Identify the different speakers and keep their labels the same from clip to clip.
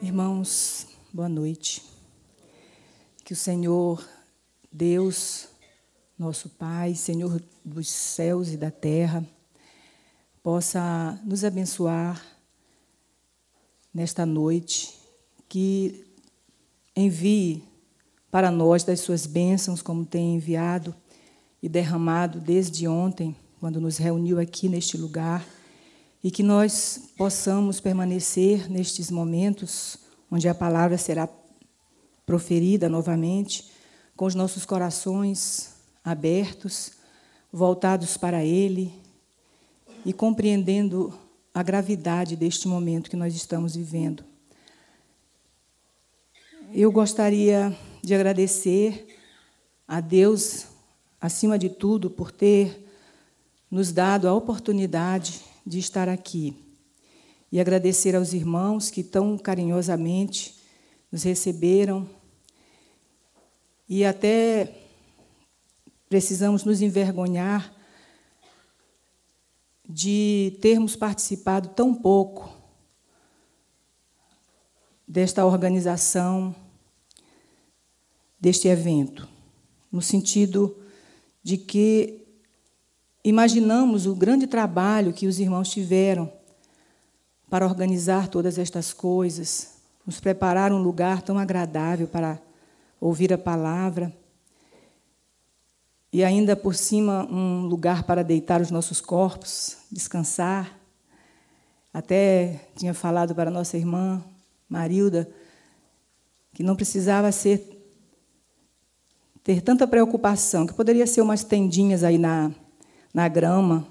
Speaker 1: Irmãos, boa noite. Que o Senhor, Deus, nosso Pai, Senhor dos céus e da terra, possa nos abençoar nesta noite, que envie para nós das suas bênçãos, como tem enviado e derramado desde ontem, quando nos reuniu aqui neste lugar, e que nós possamos permanecer nestes momentos onde a palavra será proferida novamente, com os nossos corações abertos, voltados para Ele e compreendendo a gravidade deste momento que nós estamos vivendo. Eu gostaria de agradecer a Deus, acima de tudo, por ter nos dado a oportunidade de estar aqui. E agradecer aos irmãos que tão carinhosamente nos receberam. E até precisamos nos envergonhar de termos participado tão pouco desta organização, deste evento, no sentido de que imaginamos o grande trabalho que os irmãos tiveram para organizar todas estas coisas, nos preparar um lugar tão agradável para ouvir a palavra e ainda por cima um lugar para deitar os nossos corpos, descansar. Até tinha falado para a nossa irmã Marilda que não precisava ter tanta preocupação, que poderia ser umas tendinhas aí na grama,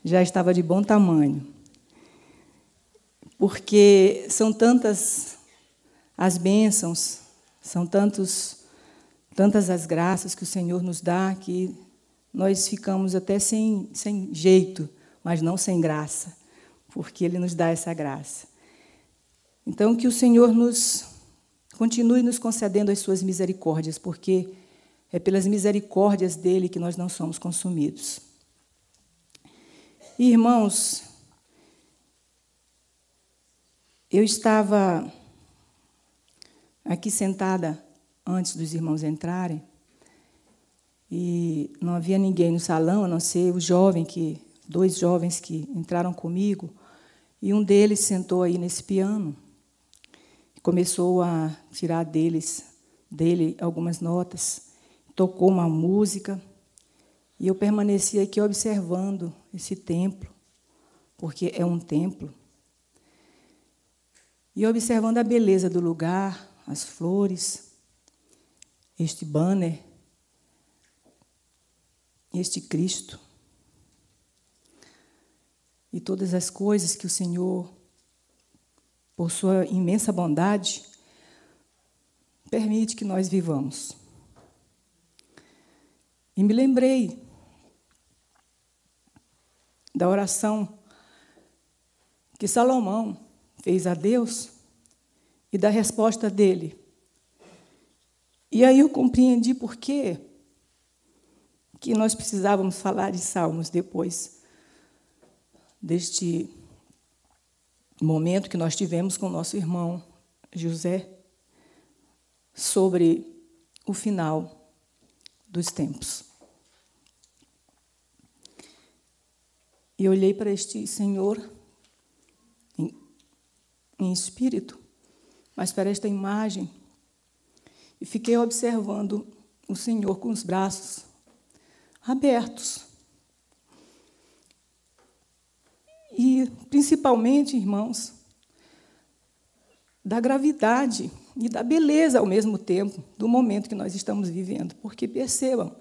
Speaker 1: já estava de bom tamanho. Porque são tantas as bênçãos, são tantas as graças que o Senhor nos dá, que nós ficamos até sem jeito, mas não sem graça, porque Ele nos dá essa graça. Então, que o Senhor continue nos concedendo as suas misericórdias, porque é pelas misericórdias dEle que nós não somos consumidos. Irmãos, eu estava aqui sentada antes dos irmãos entrarem e não havia ninguém no salão, a não ser dois jovens que entraram comigo, e um deles sentou aí nesse piano e começou a tirar dele algumas notas, tocou uma música. E eu permaneci aqui observando esse templo, porque é um templo, e observando a beleza do lugar, as flores, este banner, este Cristo, e todas as coisas que o Senhor, por sua imensa bondade, permite que nós vivamos. E me lembrei da oração que Salomão fez a Deus e da resposta dele. E aí eu compreendi por que nós precisávamos falar de Salmos depois deste momento que nós tivemos com o nosso irmão José sobre o final dos tempos. E olhei para este Senhor em espírito, mas para esta imagem, e fiquei observando o Senhor com os braços abertos. E, principalmente, irmãos, da gravidade e da beleza, ao mesmo tempo, do momento que nós estamos vivendo. Porque, percebam,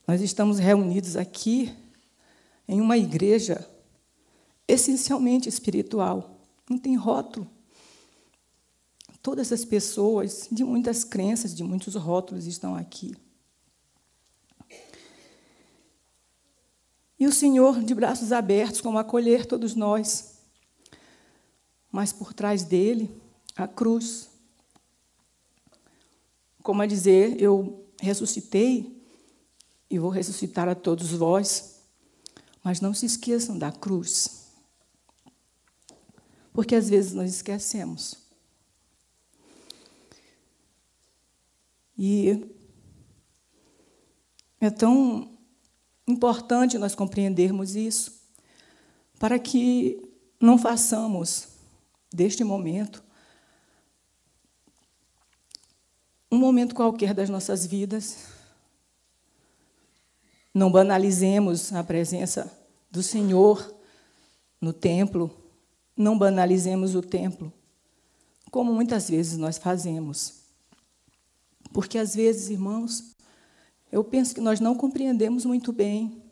Speaker 1: nós estamos reunidos aqui em uma igreja essencialmente espiritual. Não tem rótulo. Todas as pessoas de muitas crenças, de muitos rótulos estão aqui. E o Senhor, de braços abertos, como acolher todos nós. Mas por trás dele, a cruz. Como a dizer, eu ressuscitei e vou ressuscitar a todos vós. Mas não se esqueçam da cruz. porque às vezes nós esquecemos. E é tão importante nós compreendermos isso, para que não façamos deste momento um momento qualquer das nossas vidas, não banalizemos a presença do Senhor no templo, não banalizemos o templo, como muitas vezes nós fazemos. Porque, às vezes, irmãos, eu penso que nós não compreendemos muito bem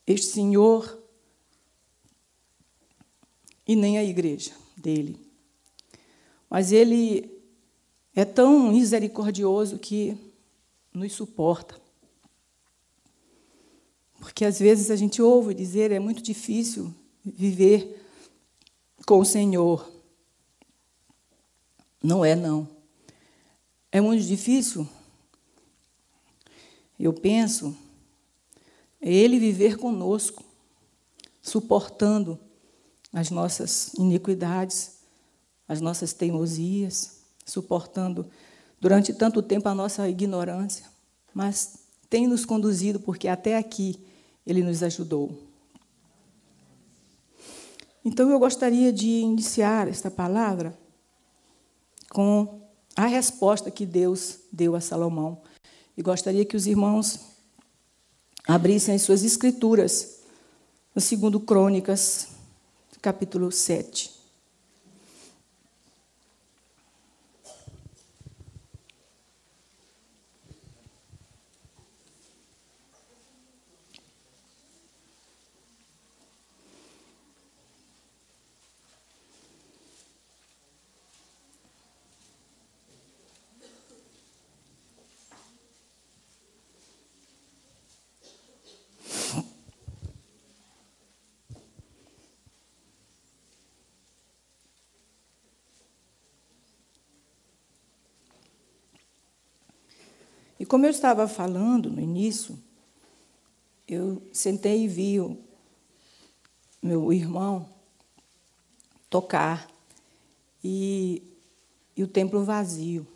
Speaker 1: este Senhor e nem a igreja dele. Mas ele é tão misericordioso que nos suporta. Porque, às vezes, a gente ouve dizer é muito difícil viver com o Senhor. Não é, não. É muito difícil, eu penso, é Ele viver conosco, suportando as nossas iniquidades, as nossas teimosias, suportando durante tanto tempo a nossa ignorância, mas tem nos conduzido, porque até aqui Ele nos ajudou. Então, eu gostaria de iniciar esta palavra com a resposta que Deus deu a Salomão. E gostaria que os irmãos abrissem as suas escrituras no 2 Crônicas, capítulo 7. E como eu estava falando no início, eu sentei e vi o meu irmão tocar e o templo vazio.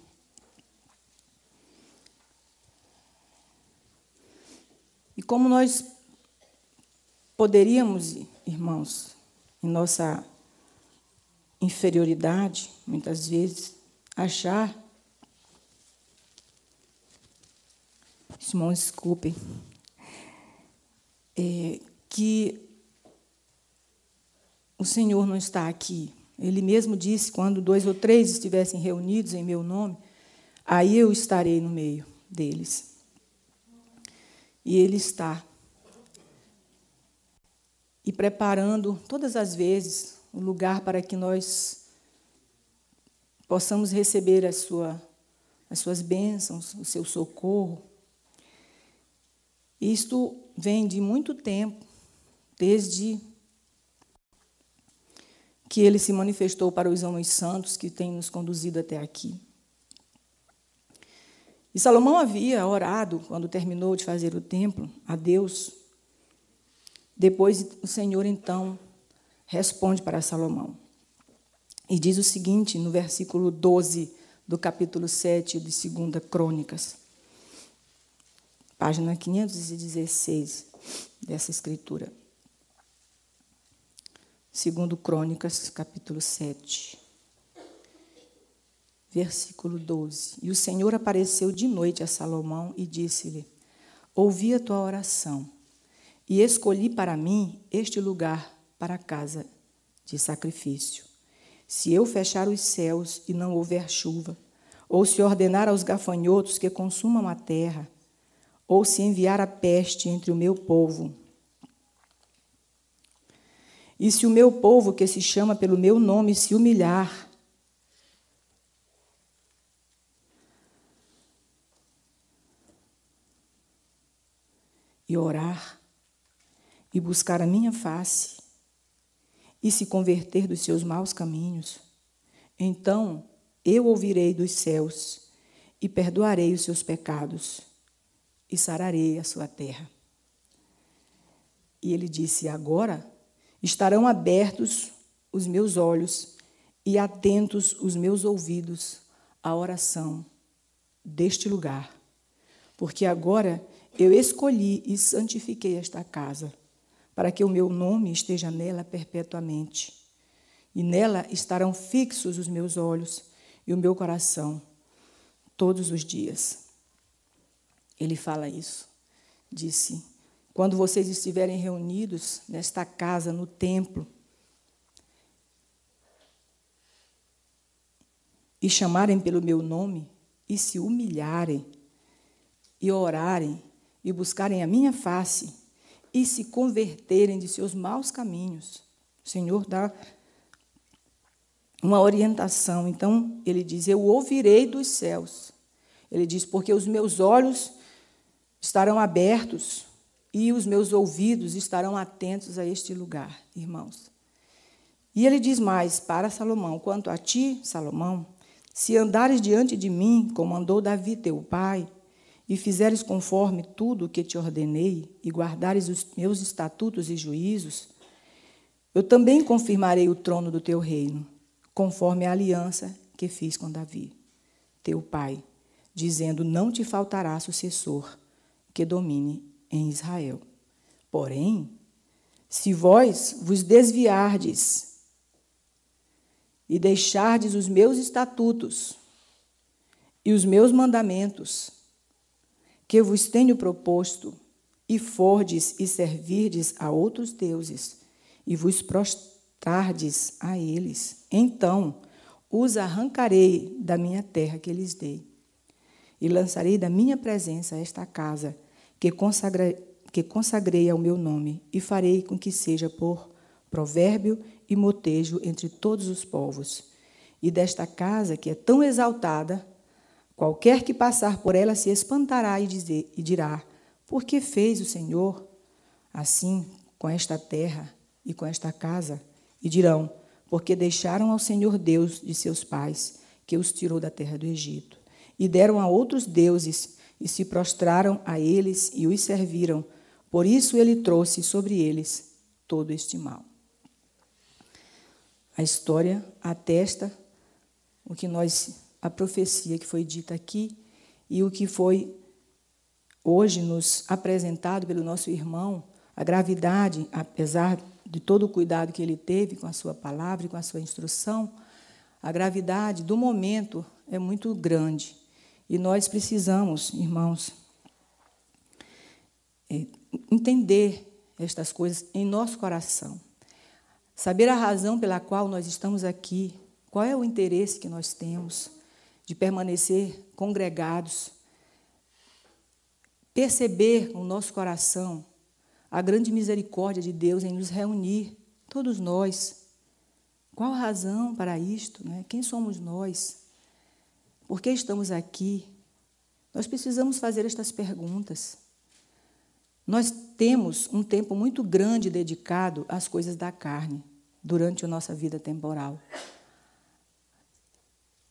Speaker 1: E como nós poderíamos, irmãos, em nossa inferioridade, muitas vezes, achar... Irmãos, desculpem, que o Senhor não está aqui. Ele mesmo disse, quando 2 ou 3 estivessem reunidos em meu nome, aí eu estarei no meio deles. E Ele está. E preparando, todas as vezes, o lugar para que nós possamos receber as suas bênçãos, o seu socorro. Isto vem de muito tempo, desde que Ele se manifestou para os homens santos que têm nos conduzido até aqui. E Salomão havia orado, quando terminou de fazer o templo, a Deus. Depois o Senhor, então, responde para Salomão. E diz o seguinte, no versículo 12 do capítulo 7 de 2 Crônicas. Página 516 dessa escritura. 2 Crônicas, capítulo 7, versículo 12. E o Senhor apareceu de noite a Salomão e disse-lhe: ouvi a tua oração e escolhi para mim este lugar para a casa de sacrifício. Se eu fechar os céus e não houver chuva, ou se ordenar aos gafanhotos que consumam a terra, ou se enviar a peste entre o meu povo. E se o meu povo, que se chama pelo meu nome, se humilhar, e orar, e buscar a minha face, e se converter dos seus maus caminhos, então eu ouvirei dos céus, e perdoarei os seus pecados, e sararei a sua terra. E ele disse: agora estarão abertos os meus olhos e atentos os meus ouvidos à oração deste lugar, porque agora eu escolhi e santifiquei esta casa, para que o meu nome esteja nela perpetuamente. E nela estarão fixos os meus olhos e o meu coração todos os dias. Ele fala isso. Disse: quando vocês estiverem reunidos nesta casa, no templo, e chamarem pelo meu nome, e se humilharem, e orarem, e buscarem a minha face, e se converterem de seus maus caminhos. O Senhor dá uma orientação. Então, ele diz: eu ouvirei dos céus. Ele diz: porque os meus olhos estarão abertos e os meus ouvidos estarão atentos a este lugar, irmãos. E ele diz mais para Salomão: quanto a ti, Salomão, se andares diante de mim, como andou Davi teu pai, e fizeres conforme tudo o que te ordenei, e guardares os meus estatutos e juízos, eu também confirmarei o trono do teu reino, conforme a aliança que fiz com Davi, teu pai, dizendo: não te faltará sucessor que domine em Israel. Porém, se vós vos desviardes e deixardes os meus estatutos e os meus mandamentos, que vos tenho proposto, e fordes e servirdes a outros deuses, e vos prostrardes a eles, então os arrancarei da minha terra que lhes dei, e lançarei da minha presença esta casa, que consagrei ao meu nome, e farei com que seja por provérbio e motejo entre todos os povos. E desta casa, que é tão exaltada, qualquer que passar por ela se espantará e dirá: por que fez o Senhor assim com esta terra e com esta casa? E dirão: porque deixaram ao Senhor Deus de seus pais, que os tirou da terra do Egito, e deram a outros deuses, e se prostraram a eles e os serviram. Por isso ele trouxe sobre eles todo este mal. A história atesta o que a profecia que foi dita aqui e o que foi hoje nos apresentado pelo nosso irmão, a gravidade, apesar de todo o cuidado que ele teve com a sua palavra e com a sua instrução, a gravidade do momento é muito grande. E nós precisamos, irmãos, entender estas coisas em nosso coração. Saber a razão pela qual nós estamos aqui, qual é o interesse que nós temos de permanecer congregados, perceber no nosso coração a grande misericórdia de Deus em nos reunir, todos nós. Qual a razão para isto? Né? Quem somos nós? Por que estamos aqui? Nós precisamos fazer estas perguntas. Nós temos um tempo muito grande dedicado às coisas da carne durante a nossa vida temporal.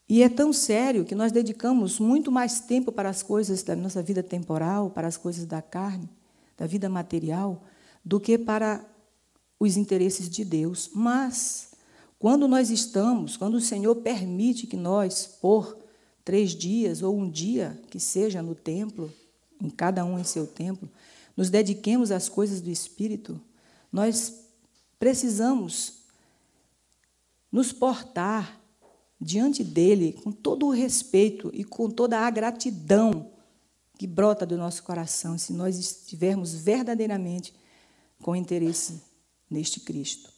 Speaker 1: E é tão sério que nós dedicamos muito mais tempo para as coisas da nossa vida temporal, para as coisas da carne, da vida material, do que para os interesses de Deus. Mas, quando o Senhor permite que nós, por 3 dias ou um dia, que seja no templo, em cada um em seu templo, nos dediquemos às coisas do Espírito, nós precisamos nos portar diante dele com todo o respeito e com toda a gratidão que brota do nosso coração, se nós estivermos verdadeiramente com interesse neste Cristo.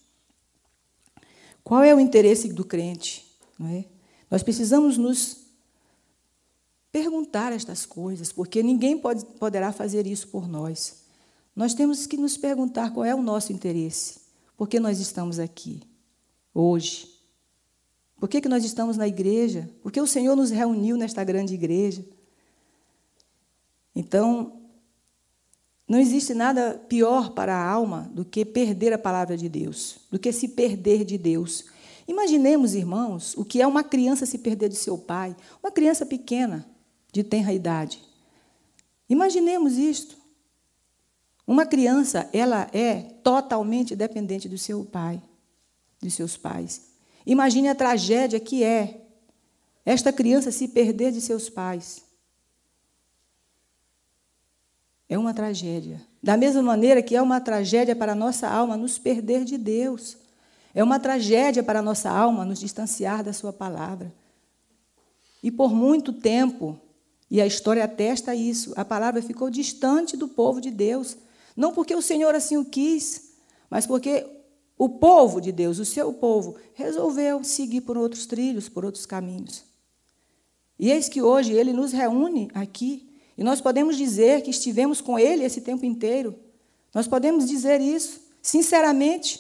Speaker 1: Qual é o interesse do crente? Não é? Nós precisamos nos perguntar estas coisas, porque ninguém poderá fazer isso por nós. Nós temos que nos perguntar qual é o nosso interesse. Por que nós estamos aqui, hoje? Por que nós estamos na igreja? Por que o Senhor nos reuniu nesta grande igreja? Então, não existe nada pior para a alma do que perder a palavra de Deus, do que se perder de Deus. Imaginemos, irmãos, o que é uma criança se perder de seu pai, uma criança pequena, de tenra idade. Imaginemos isto. Uma criança, ela é totalmente dependente do seu pai. de seus pais. Imagine a tragédia que é esta criança se perder de seus pais. É uma tragédia. Da mesma maneira que é uma tragédia para a nossa alma nos perder de Deus. É uma tragédia para a nossa alma nos distanciar da sua palavra. E por muito tempo, e a história atesta isso, a palavra ficou distante do povo de Deus. Não porque o Senhor assim o quis, mas porque o povo de Deus, o seu povo, resolveu seguir por outros trilhos, por outros caminhos. E eis que hoje Ele nos reúne aqui, e nós podemos dizer que estivemos com Ele esse tempo inteiro. Nós podemos dizer isso, sinceramente.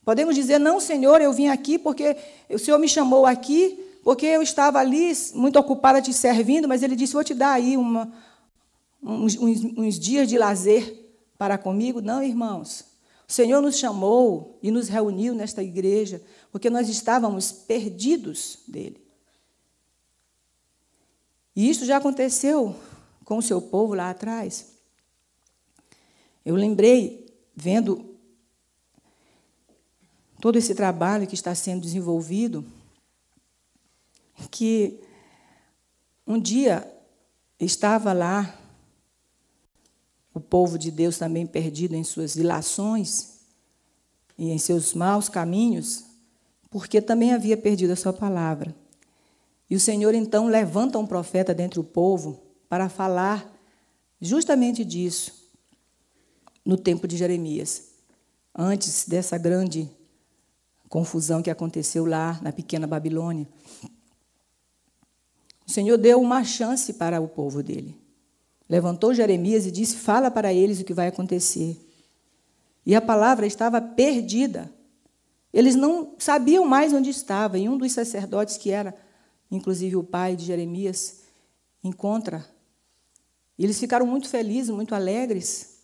Speaker 1: Podemos dizer, não, Senhor, eu vim aqui porque o Senhor me chamou aqui, porque eu estava ali muito ocupada te servindo, mas Ele disse, vou te dar aí uns dias de lazer para comigo. Não, irmãos, o Senhor nos chamou e nos reuniu nesta igreja, porque nós estávamos perdidos dEle. E isso já aconteceu com o seu povo lá atrás. Eu lembrei, vendo todo esse trabalho que está sendo desenvolvido, que um dia estava lá o povo de Deus também perdido em suas ilações e em seus maus caminhos, porque também havia perdido a sua palavra. E o Senhor, então, levanta um profeta dentre o povo para falar justamente disso no tempo de Jeremias, antes dessa grande confusão que aconteceu lá na pequena Babilônia. O Senhor deu uma chance para o povo dele. Levantou Jeremias e disse, fala para eles o que vai acontecer. E a palavra estava perdida. Eles não sabiam mais onde estava. E um dos sacerdotes, que era, inclusive, o pai de Jeremias, encontra. Eles ficaram muito felizes, muito alegres.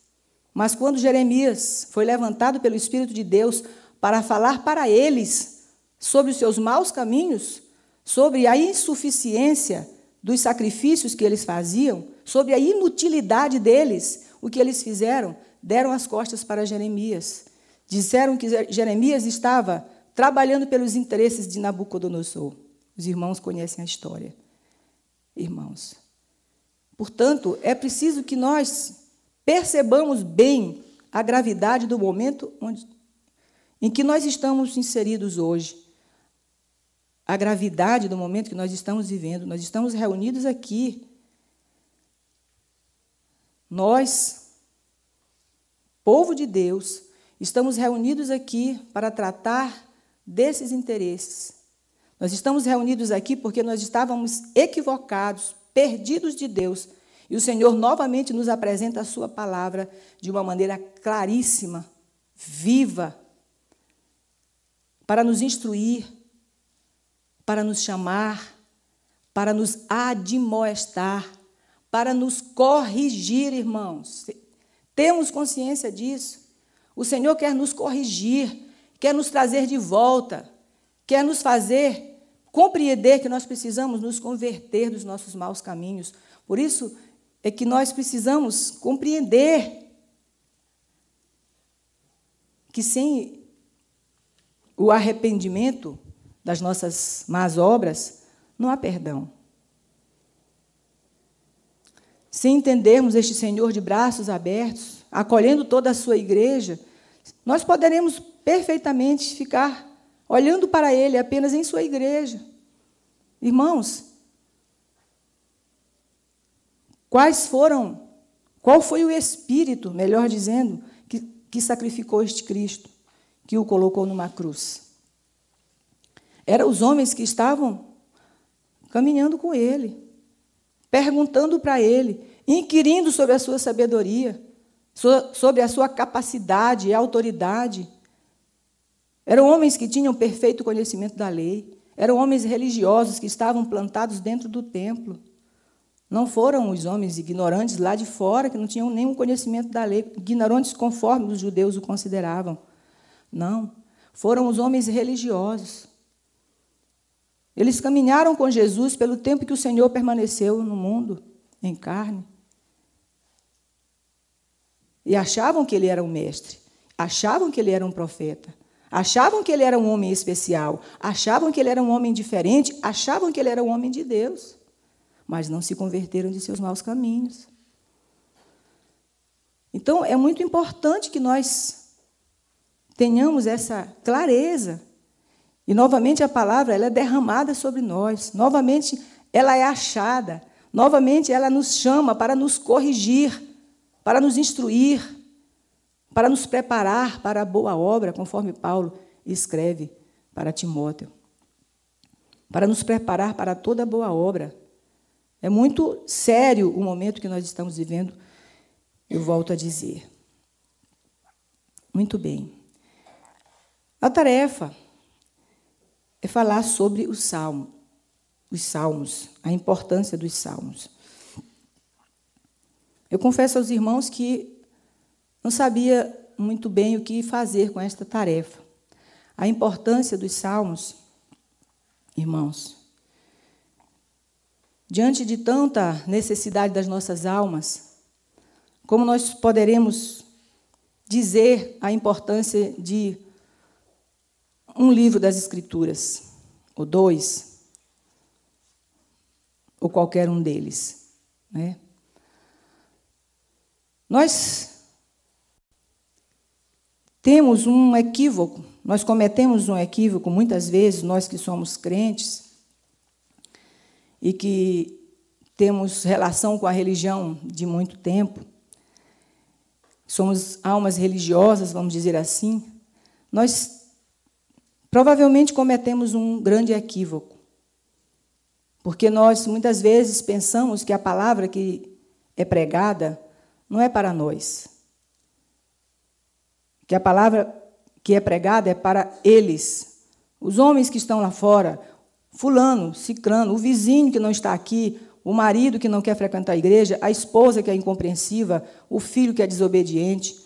Speaker 1: Mas quando Jeremias foi levantado pelo Espírito de Deus para falar para eles sobre os seus maus caminhos, sobre a insuficiência dos sacrifícios que eles faziam, sobre a inutilidade deles, o que eles fizeram, deram as costas para Jeremias. Disseram que Jeremias estava trabalhando pelos interesses de Nabucodonosor. Os irmãos conhecem a história. Irmãos, portanto, é preciso que nós percebamos bem a gravidade do momento em que nós estamos inseridos hoje. A gravidade do momento que nós estamos vivendo. Nós estamos reunidos aqui. Nós, povo de Deus, estamos reunidos aqui para tratar desses interesses. Nós estamos reunidos aqui porque nós estávamos equivocados, perdidos de Deus. E o Senhor novamente nos apresenta a sua palavra de uma maneira claríssima, viva, para nos instruir, para nos chamar, para nos admoestar, para nos corrigir, irmãos. Temos consciência disso. O Senhor quer nos corrigir, quer nos trazer de volta, quer nos fazer compreender que nós precisamos nos converter dos nossos maus caminhos. Por isso é que nós precisamos compreender que sem o arrependimento das nossas más obras, não há perdão. Se entendermos este Senhor de braços abertos, acolhendo toda a sua igreja, nós poderemos perfeitamente ficar olhando para Ele apenas em sua igreja. Irmãos, qual foi o Espírito, melhor dizendo, que sacrificou este Cristo, que o colocou numa cruz? Eram os homens que estavam caminhando com Ele, perguntando para Ele, inquirindo sobre a sua sabedoria, sobre a sua capacidade e autoridade. Eram homens que tinham perfeito conhecimento da lei, eram homens religiosos que estavam plantados dentro do templo. Não foram os homens ignorantes lá de fora, que não tinham nenhum conhecimento da lei, ignorantes conforme os judeus o consideravam. Não, foram os homens religiosos. Eles caminharam com Jesus pelo tempo que o Senhor permaneceu no mundo, em carne. E achavam que Ele era um mestre, achavam que Ele era um profeta, Achavam que ele era um homem especial, achavam que ele era um homem diferente, achavam que ele era um homem de Deus, mas não se converteram de seus maus caminhos. Então, é muito importante que nós tenhamos essa clareza. E, novamente, a palavra ela é derramada sobre nós. Novamente, ela é achada. Novamente, ela nos chama para nos corrigir, para nos instruir, para nos preparar para a boa obra, conforme Paulo escreve para Timóteo. Para nos preparar para toda boa obra. É muito sério o momento que nós estamos vivendo, eu volto a dizer. Muito bem. A tarefa é falar sobre os salmos, a importância dos salmos. Eu confesso aos irmãos que não sabia muito bem o que fazer com esta tarefa. A importância dos salmos, irmãos, diante de tanta necessidade das nossas almas, como nós poderemos dizer a importância de um livro das Escrituras, ou 2, ou qualquer um deles, né? Nós temos um equívoco, nós cometemos um equívoco muitas vezes, nós que somos crentes e que temos relação com a religião de muito tempo, somos almas religiosas, vamos dizer assim, nós provavelmente cometemos um grande equívoco, porque nós muitas vezes pensamos que a palavra que é pregada não é para nós, que a palavra que é pregada é para eles, os homens que estão lá fora, fulano, cicrano, o vizinho que não está aqui, o marido que não quer frequentar a igreja, a esposa que é incompreensiva, o filho que é desobediente.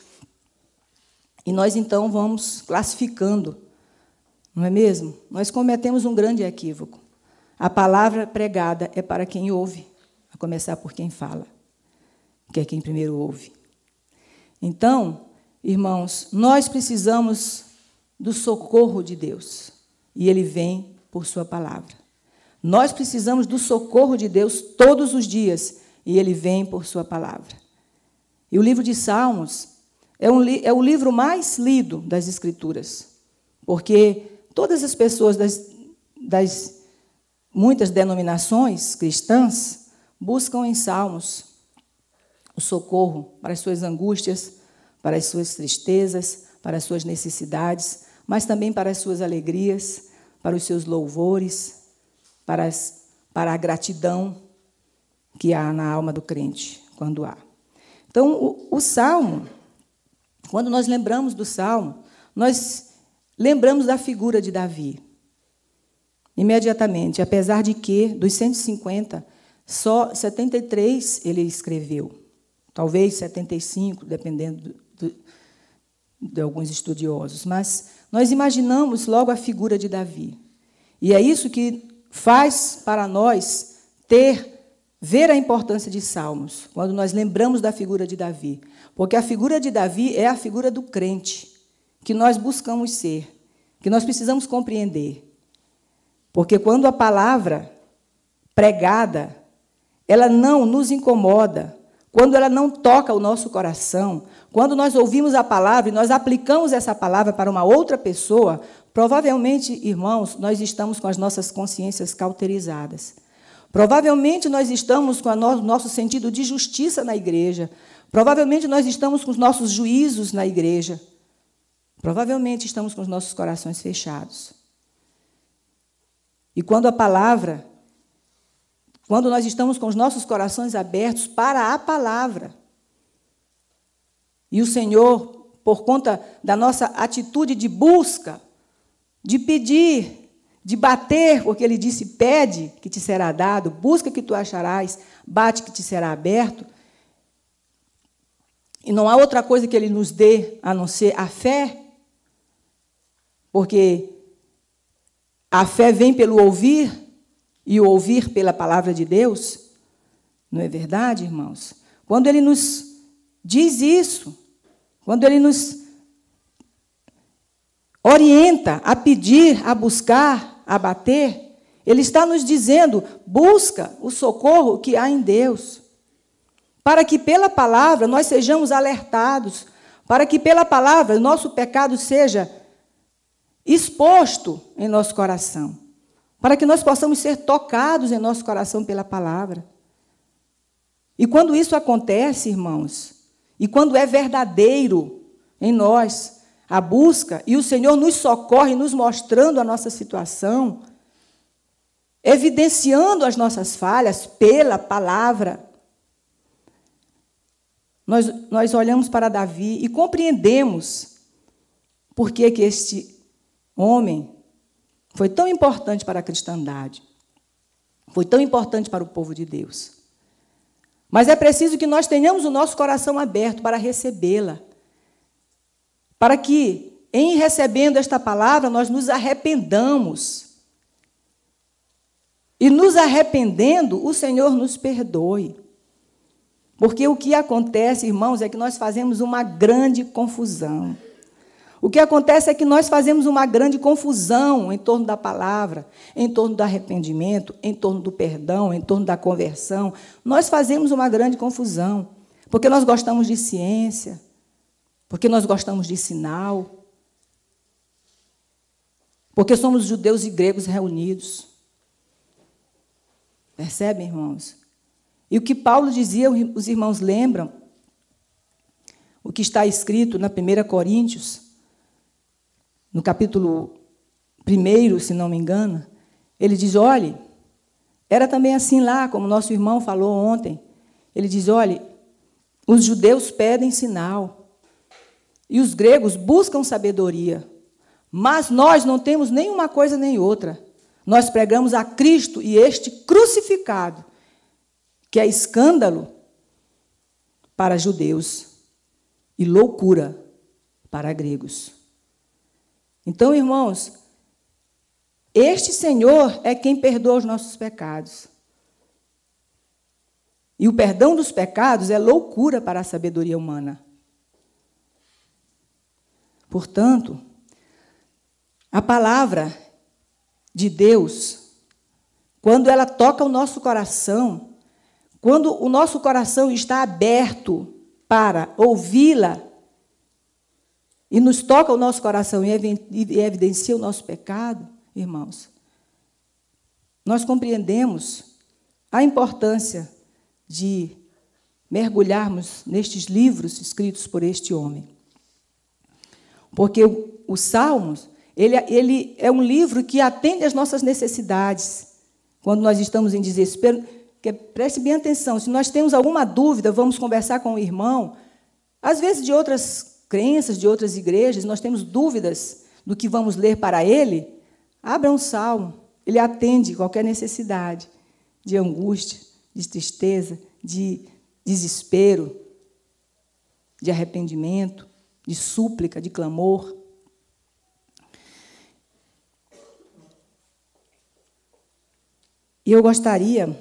Speaker 1: E nós, então, vamos classificando, não é mesmo? Nós cometemos um grande equívoco. A palavra pregada é para quem ouve, a começar por quem fala, que é quem primeiro ouve. Então, irmãos, nós precisamos do socorro de Deus, e Ele vem por sua palavra. Nós precisamos do socorro de Deus todos os dias, e Ele vem por sua palavra. E o livro de Salmos é o livro mais lido das Escrituras, porque todas as pessoas das muitas denominações cristãs buscam em Salmos o socorro para as suas angústias, para as suas tristezas, para as suas necessidades, mas também para as suas alegrias, para os seus louvores, para a gratidão que há na alma do crente, quando há. Então, o Salmo, quando nós lembramos do Salmo, nós lembramos da figura de Davi. Imediatamente, apesar de que, dos 150, só 73 ele escreveu. Talvez 75, dependendo de alguns estudiosos. Mas nós imaginamos logo a figura de Davi. E é isso que faz para nós ver a importância de Salmos, quando nós lembramos da figura de Davi. Porque a figura de Davi é a figura do crente, que nós buscamos ser, que nós precisamos compreender. Porque quando a palavra pregada, ela não nos incomoda, quando ela não toca o nosso coração, quando nós ouvimos a palavra e nós aplicamos essa palavra para uma outra pessoa, provavelmente, irmãos, nós estamos com as nossas consciências cauterizadas. Provavelmente nós estamos com o nosso sentido de justiça na igreja. Provavelmente nós estamos com os nossos juízos na igreja. Provavelmente estamos com os nossos corações fechados. E quando nós estamos com os nossos corações abertos para a palavra, e o Senhor, por conta da nossa atitude de busca, de pedir, de bater, porque Ele disse, pede que te será dado, busca que tu acharás, bate que te será aberto, e não há outra coisa que Ele nos dê a não ser a fé, porque a fé vem pelo ouvir, e o ouvir pela palavra de Deus. Não é verdade, irmãos? Quando Ele nos diz isso, quando Ele nos orienta a pedir, a buscar, a bater, ele está nos dizendo: busca o socorro que há em Deus, para que pela palavra nós sejamos alertados, para que pela palavra o nosso pecado seja exposto em nosso coração, para que nós possamos ser tocados em nosso coração pela palavra. E quando isso acontece, irmãos, e quando é verdadeiro em nós a busca, e o Senhor nos socorre, nos mostrando a nossa situação, evidenciando as nossas falhas pela palavra, nós olhamos para Davi e compreendemos por que este homem foi tão importante para a cristandade, foi tão importante para o povo de Deus. Mas é preciso que nós tenhamos o nosso coração aberto para recebê-la, para que, em recebendo esta palavra, nós nos arrependamos. E nos arrependendo, o Senhor nos perdoe. Porque o que acontece, irmãos, é que nós fazemos uma grande confusão. O que acontece é que nós fazemos uma grande confusão em torno da palavra, em torno do arrependimento, em torno do perdão, em torno da conversão. Nós fazemos uma grande confusão, porque nós gostamos de ciência, porque nós gostamos de sinal, porque somos judeus e gregos reunidos. Percebem, irmãos? E o que Paulo dizia, os irmãos lembram, o que está escrito na 1 Coríntios, no capítulo 1, se não me engano, ele diz: olhe, era também assim lá, como nosso irmão falou ontem. Ele diz: olhe, os judeus pedem sinal, e os gregos buscam sabedoria, mas nós não temos nenhuma coisa nem outra. Nós pregamos a Cristo e este crucificado, que é escândalo para judeus e loucura para gregos. Então, irmãos, este Senhor é quem perdoa os nossos pecados. E o perdão dos pecados é loucura para a sabedoria humana. Portanto, a palavra de Deus, quando ela toca o nosso coração, quando o nosso coração está aberto para ouvi-la, e nos toca o nosso coração e evidencia o nosso pecado, irmãos, nós compreendemos a importância de mergulharmos nestes livros escritos por este homem. Porque os Salmos, ele é um livro que atende às nossas necessidades. Quando nós estamos em desespero, preste bem atenção, se nós temos alguma dúvida, vamos conversar com o irmão, às vezes de outras crenças, de outras igrejas, nós temos dúvidas do que vamos ler para ele, abra um salmo, ele atende qualquer necessidade de angústia, de tristeza, de desespero, de arrependimento, de súplica, de clamor. E eu gostaria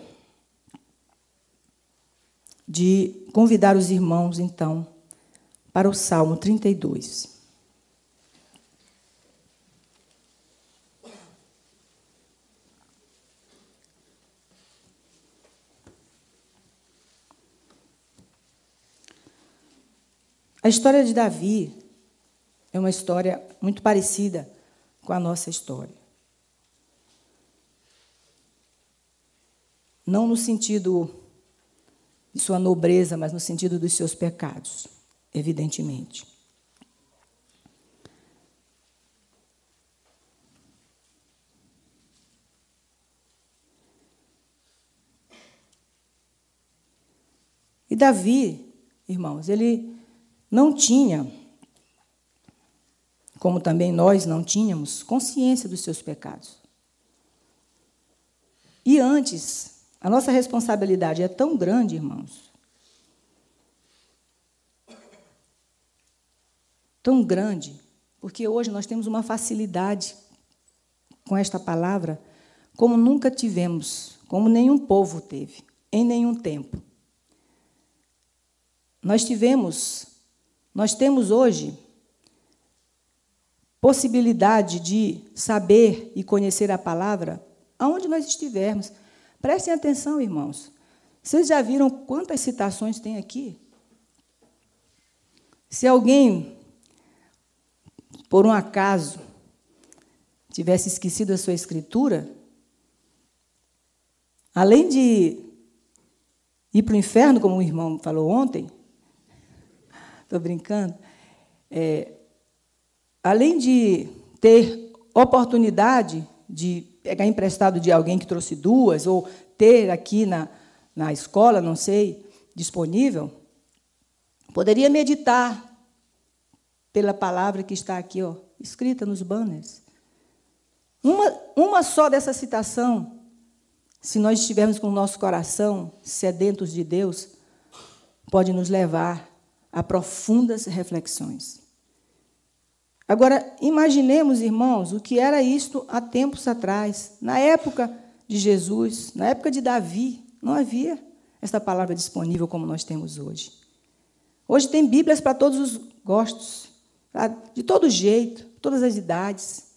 Speaker 1: de convidar os irmãos, então, para o Salmo 32. A história de Davi é uma história muito parecida com a nossa história. Não no sentido de sua nobreza, mas no sentido dos seus pecados, evidentemente. E Davi, irmãos, ele não tinha, como também nós não tínhamos, consciência dos seus pecados. E antes, a nossa responsabilidade é tão grande, irmãos, tão grande, porque hoje nós temos uma facilidade com esta palavra como nunca tivemos, como nenhum povo teve, em nenhum tempo. Nós temos hoje possibilidade de saber e conhecer a palavra aonde nós estivermos. Prestem atenção, irmãos. Vocês já viram quantas citações tem aqui? Se alguém, por um acaso, tivesse esquecido a sua escritura, além de ir para o inferno, como o irmão falou ontem, estou brincando, além de ter oportunidade de pegar emprestado de alguém que trouxe duas, ou ter aqui na escola, não sei, disponível, poderia meditar pela palavra que está aqui, ó, escrita nos banners. Uma só dessa citação, se nós estivermos com o nosso coração sedentos de Deus, pode nos levar a profundas reflexões. Agora, imaginemos, irmãos, o que era isto há tempos atrás. Na época de Jesus, na época de Davi, não havia essa palavra disponível como nós temos hoje. Hoje tem Bíblias para todos os gostos, de todo jeito, todas as idades.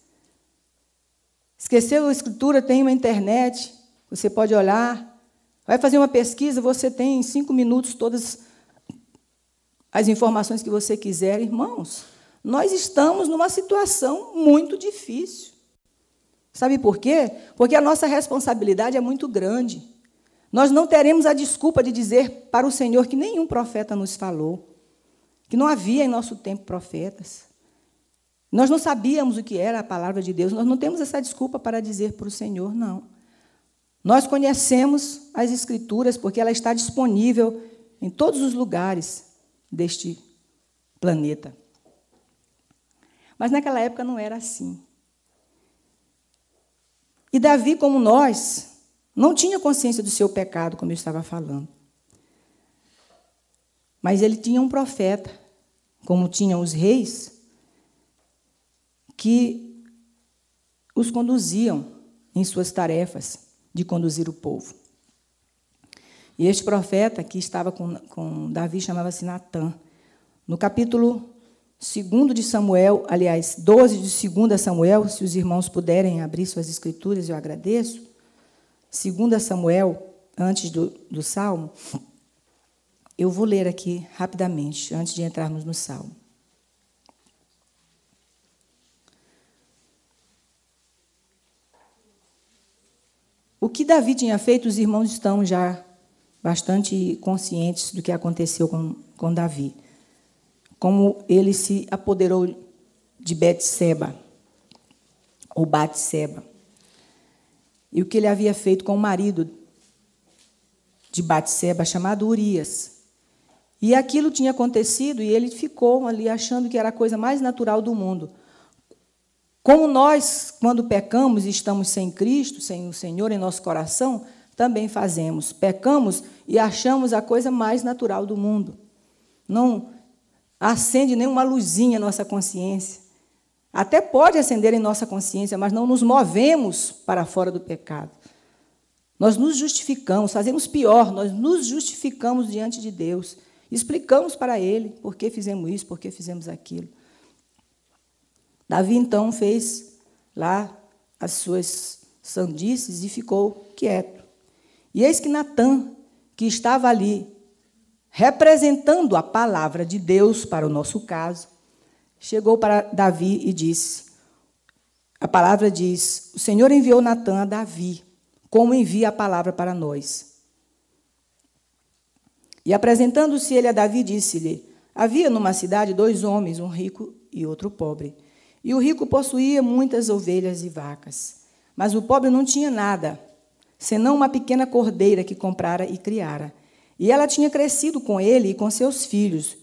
Speaker 1: Esqueceu a escritura, tem uma internet, você pode olhar, vai fazer uma pesquisa, você tem em 5 minutos todas as informações que você quiser. Irmãos, nós estamos numa situação muito difícil. Sabe por quê? Porque a nossa responsabilidade é muito grande. Nós não teremos a desculpa de dizer para o Senhor que nenhum profeta nos falou, que não havia em nosso tempo profetas. Nós não sabíamos o que era a palavra de Deus, nós não temos essa desculpa para dizer para o Senhor, não. Nós conhecemos as Escrituras porque ela está disponível em todos os lugares deste planeta. Mas naquela época não era assim. E Davi, como nós, não tinha consciência do seu pecado, como eu estava falando. Mas ele tinha um profeta, como tinham os reis, que os conduziam em suas tarefas de conduzir o povo. E este profeta que estava com Davi chamava-se Natã. No capítulo 2 de Samuel, aliás, 12 de 2 Samuel, se os irmãos puderem abrir suas escrituras, eu agradeço. 2 Samuel, antes do Salmo, eu vou ler aqui rapidamente, antes de entrarmos no Salmo. O que Davi tinha feito, os irmãos estão já bastante conscientes do que aconteceu com Davi. Como ele se apoderou de Betseba, ou Batseba. E o que ele havia feito com o marido de Batseba, chamado Urias. E aquilo tinha acontecido e ele ficou ali achando que era a coisa mais natural do mundo. Como nós, quando pecamos e estamos sem Cristo, sem o Senhor em nosso coração, também fazemos. Pecamos e achamos a coisa mais natural do mundo. Não acende nenhuma luzinha em nossa consciência. Até pode acender em nossa consciência, mas não nos movemos para fora do pecado. Nós nos justificamos, fazemos pior, nós nos justificamos diante de Deus. Explicamos para Ele por que fizemos isso, por que fizemos aquilo. Davi, então, fez lá as suas sandices e ficou quieto. E eis que Natã, que estava ali, representando a palavra de Deus para o nosso caso, chegou para Davi e disse, a palavra diz, o Senhor enviou Natã a Davi, como envia a palavra para nós. E apresentando-se ele a Davi, disse-lhe, havia numa cidade 2 homens, um rico e outro pobre. E o rico possuía muitas ovelhas e vacas, mas o pobre não tinha nada, senão uma pequena cordeira que comprara e criara. E ela tinha crescido com ele e com seus filhos.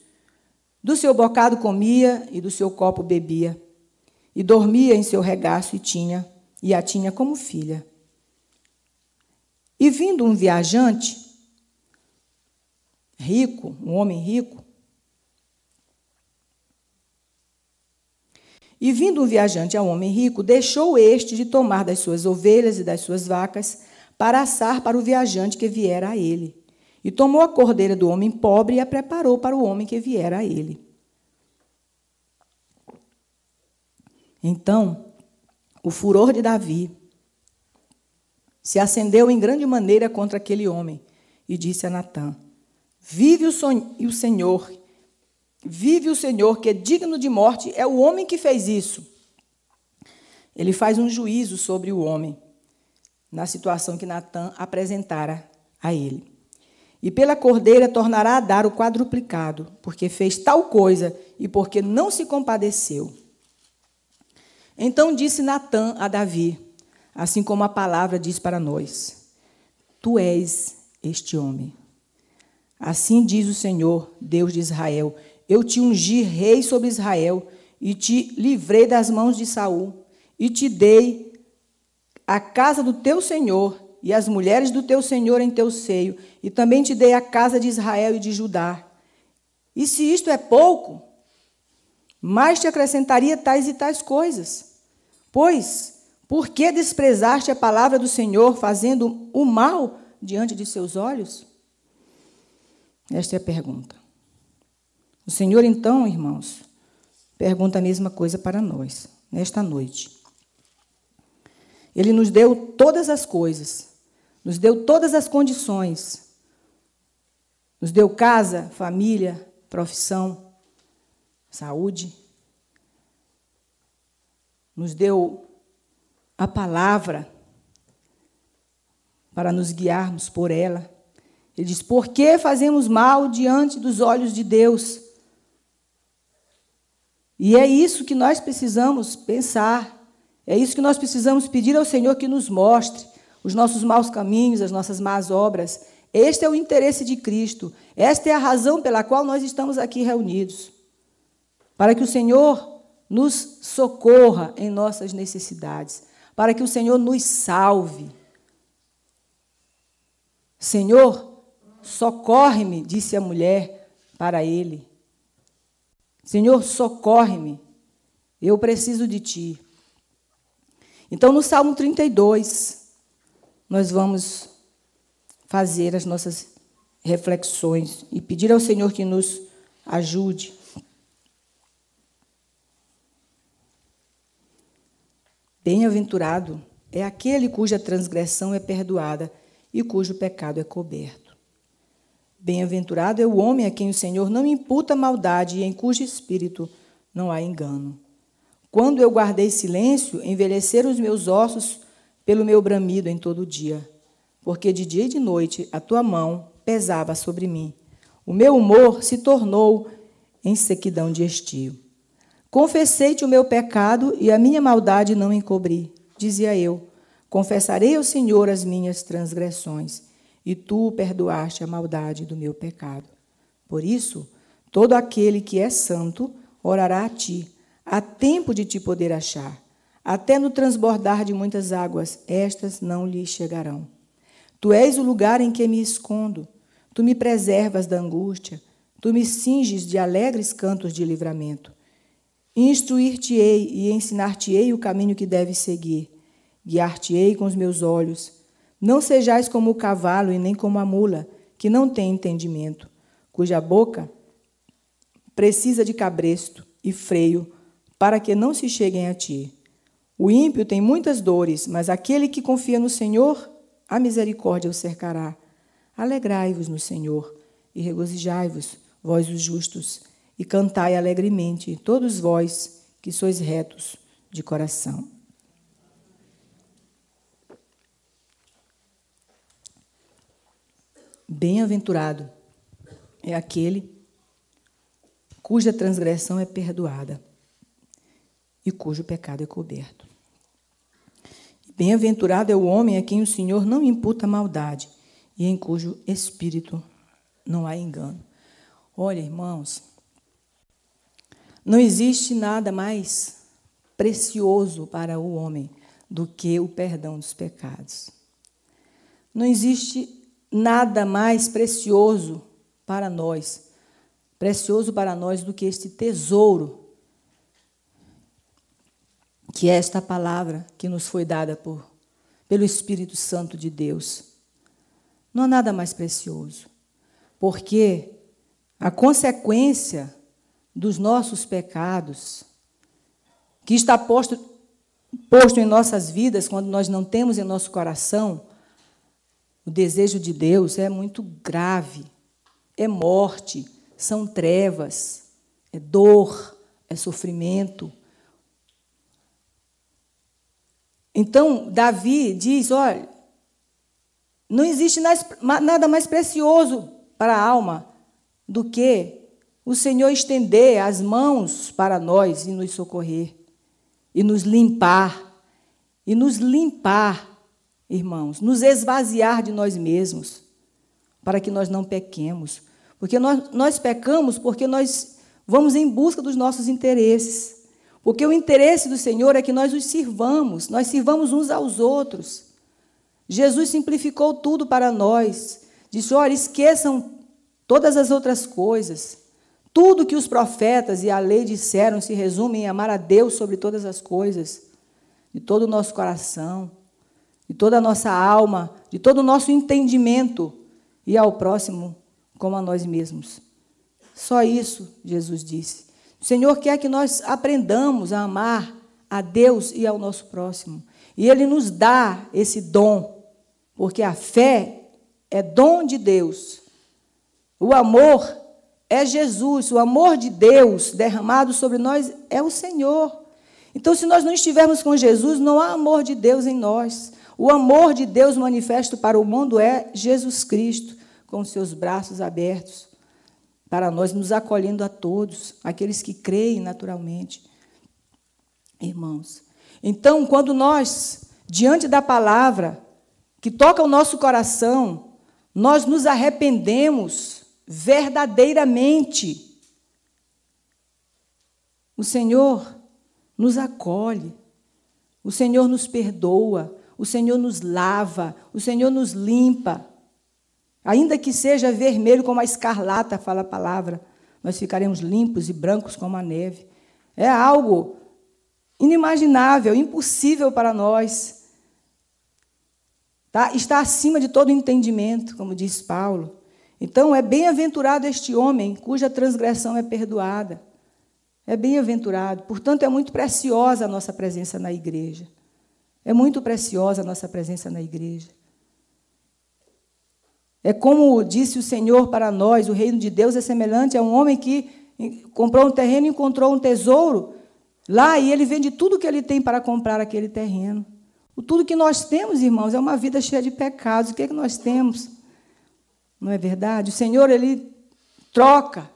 Speaker 1: Do seu bocado comia e do seu copo bebia. E dormia em seu regaço e a tinha como filha. E vindo um viajante rico, um homem rico, e vindo um viajante ao homem rico, deixou este de tomar das suas ovelhas e das suas vacas para assar para o viajante que viera a ele. E tomou a cordeira do homem pobre e a preparou para o homem que viera a ele. Então, o furor de Davi se acendeu em grande maneira contra aquele homem e disse a Natã: vive o Senhor, que é digno de morte, é o homem que fez isso. Ele faz um juízo sobre o homem, na situação que Natã apresentara a ele. E pela cordeira tornará a dar o quadruplicado, porque fez tal coisa e porque não se compadeceu. Então disse Natã a Davi, assim como a palavra diz para nós: tu és este homem. Assim diz o Senhor, Deus de Israel: eu te ungi rei sobre Israel e te livrei das mãos de Saul e te dei a casa do teu senhor e as mulheres do teu senhor em teu seio, e também te dei a casa de Israel e de Judá. E se isto é pouco, mais te acrescentaria tais e tais coisas. Pois, por que desprezaste a palavra do Senhor, fazendo o mal diante de seus olhos? Esta é a pergunta. O Senhor, então, irmãos, pergunta a mesma coisa para nós, nesta noite. Ele nos deu todas as coisas, nos deu todas as condições, nos deu casa, família, profissão, saúde, nos deu a palavra para nos guiarmos por ela. Ele diz: por que fazemos mal diante dos olhos de Deus? E é isso que nós precisamos pensar, é isso que nós precisamos pedir ao Senhor, que nos mostre os nossos maus caminhos, as nossas más obras. Este é o interesse de Cristo, esta é a razão pela qual nós estamos aqui reunidos, para que o Senhor nos socorra em nossas necessidades, para que o Senhor nos salve. Senhor, socorre-me, disse a mulher para ele. Senhor, socorre-me, eu preciso de ti. Então, no Salmo 32, nós vamos fazer as nossas reflexões e pedir ao Senhor que nos ajude. Bem-aventurado é aquele cuja transgressão é perdoada e cujo pecado é coberto. Bem-aventurado é o homem a quem o Senhor não imputa maldade e em cujo espírito não há engano. Quando eu guardei silêncio, envelheceram os meus ossos pelo meu bramido em todo o dia, porque de dia e de noite a tua mão pesava sobre mim. O meu humor se tornou em sequidão de estio. Confessei-te o meu pecado e a minha maldade não encobri. Dizia eu: confessarei ao Senhor as minhas transgressões, e tu perdoaste a maldade do meu pecado. Por isso, todo aquele que é santo orará a ti, há tempo de te poder achar. Até no transbordar de muitas águas, estas não lhe chegarão. Tu és o lugar em que me escondo, tu me preservas da angústia, tu me cinges de alegres cantos de livramento. Instruir-te-ei e ensinar-te-ei o caminho que deves seguir. Guiar-te-ei com os meus olhos. Não sejais como o cavalo e nem como a mula, que não tem entendimento, cuja boca precisa de cabresto e freio, para que não se cheguem a ti. O ímpio tem muitas dores, mas aquele que confia no Senhor, a misericórdia o cercará. Alegrai-vos no Senhor e regozijai-vos, vós os justos, e cantai alegremente, todos vós que sois retos de coração. Bem-aventurado é aquele cuja transgressão é perdoada e cujo pecado é coberto. Bem-aventurado é o homem a quem o Senhor não imputa maldade e em cujo espírito não há engano. Olha, irmãos, não existe nada mais precioso para o homem do que o perdão dos pecados. Não existe nada mais precioso para nós do que este tesouro, que é esta palavra que nos foi dada pelo Espírito Santo de Deus. Não há nada mais precioso, porque a consequência dos nossos pecados que está posto em nossas vidas, quando nós não temos em nosso coração o desejo de Deus, é muito grave. É morte, são trevas, é dor, é sofrimento. Então, Davi diz, olha, não existe nada mais precioso para a alma do que o Senhor estender as mãos para nós e nos socorrer, e nos limpar, irmãos, nos esvaziar de nós mesmos, para que nós não pequemos. Porque nós pecamos porque nós vamos em busca dos nossos interesses. Porque o interesse do Senhor é que nós sirvamos uns aos outros. Jesus simplificou tudo para nós. Disse, olha, esqueçam todas as outras coisas. Tudo que os profetas e a lei disseram se resume em amar a Deus sobre todas as coisas, de todo o nosso coração, de toda a nossa alma, de todo o nosso entendimento, e ao próximo como a nós mesmos. Só isso, Jesus disse. O Senhor quer que nós aprendamos a amar a Deus e ao nosso próximo. E Ele nos dá esse dom, porque a fé é dom de Deus. O amor é Jesus, o amor de Deus derramado sobre nós é o Senhor. Então, se nós não estivermos com Jesus, não há amor de Deus em nós. O amor de Deus manifesto para o mundo é Jesus Cristo, com seus braços abertos para nós, nos acolhendo a todos, aqueles que creem naturalmente. Irmãos, então, quando nós, diante da palavra que toca o nosso coração, nós nos arrependemos verdadeiramente, o Senhor nos acolhe, o Senhor nos perdoa, o Senhor nos lava, o Senhor nos limpa. Ainda que seja vermelho como a escarlata, fala a palavra, nós ficaremos limpos e brancos como a neve. É algo inimaginável, impossível para nós. Tá? Está acima de todo entendimento, como diz Paulo. Então, é bem-aventurado este homem cuja transgressão é perdoada. É bem-aventurado. Portanto, é muito preciosa a nossa presença na igreja. É muito preciosa a nossa presença na igreja. É como disse o Senhor para nós, o reino de Deus é semelhante a um homem que comprou um terreno e encontrou um tesouro lá, e ele vende tudo que ele tem para comprar aquele terreno. Tudo que nós temos, irmãos, é uma vida cheia de pecados. O que é que nós temos? Não é verdade? O Senhor, Ele troca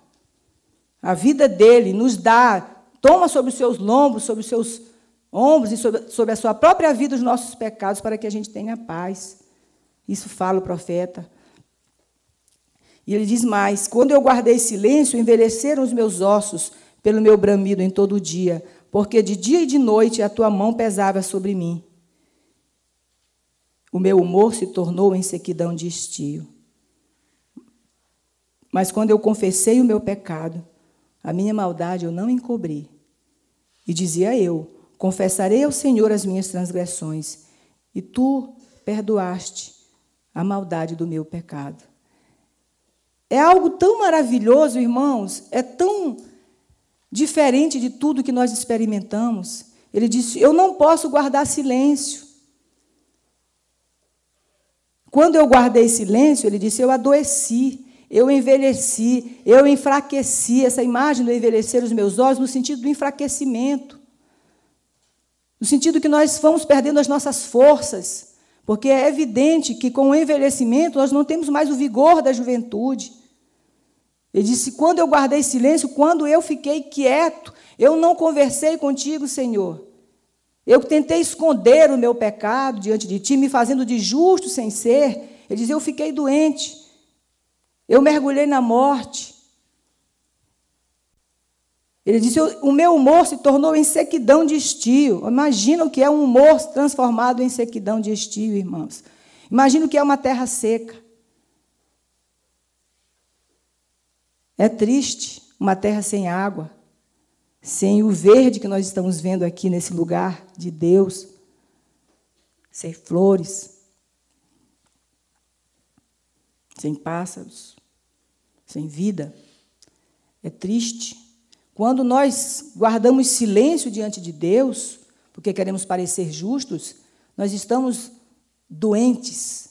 Speaker 1: a vida dele, nos dá, toma sobre os seus lombos, sobre os seus ombros e sobre a sua própria vida os nossos pecados para que a gente tenha paz. Isso fala o profeta. E ele diz mais, quando eu guardei silêncio, envelheceram os meus ossos pelo meu bramido em todo o dia, porque de dia e de noite a tua mão pesava sobre mim. O meu humor se tornou em sequidão de estio. Mas quando eu confessei o meu pecado, a minha maldade eu não encobri. E dizia eu, confessarei ao Senhor as minhas transgressões, e tu perdoaste a maldade do meu pecado. É algo tão maravilhoso, irmãos, é tão diferente de tudo que nós experimentamos. Ele disse, eu não posso guardar silêncio. Quando eu guardei silêncio, ele disse, eu adoeci, eu envelheci, eu enfraqueci. Essa imagem do envelhecer os meus olhos, no sentido do enfraquecimento. No sentido que nós vamos perdendo as nossas forças, porque é evidente que, com o envelhecimento, nós não temos mais o vigor da juventude. Ele disse, quando eu guardei silêncio, quando eu fiquei quieto, eu não conversei contigo, Senhor. Eu tentei esconder o meu pecado diante de ti, me fazendo de justo sem ser. Ele diz, eu fiquei doente. Eu mergulhei na morte. Ele disse, o meu humor se tornou em sequidão de estio. Imagina o que é um humor transformado em sequidão de estio, irmãos. Imagina o que é uma terra seca. É triste uma terra sem água, sem o verde que nós estamos vendo aqui nesse lugar de Deus, sem flores, sem pássaros, sem vida. É triste quando nós guardamos silêncio diante de Deus, porque queremos parecer justos, nós estamos doentes.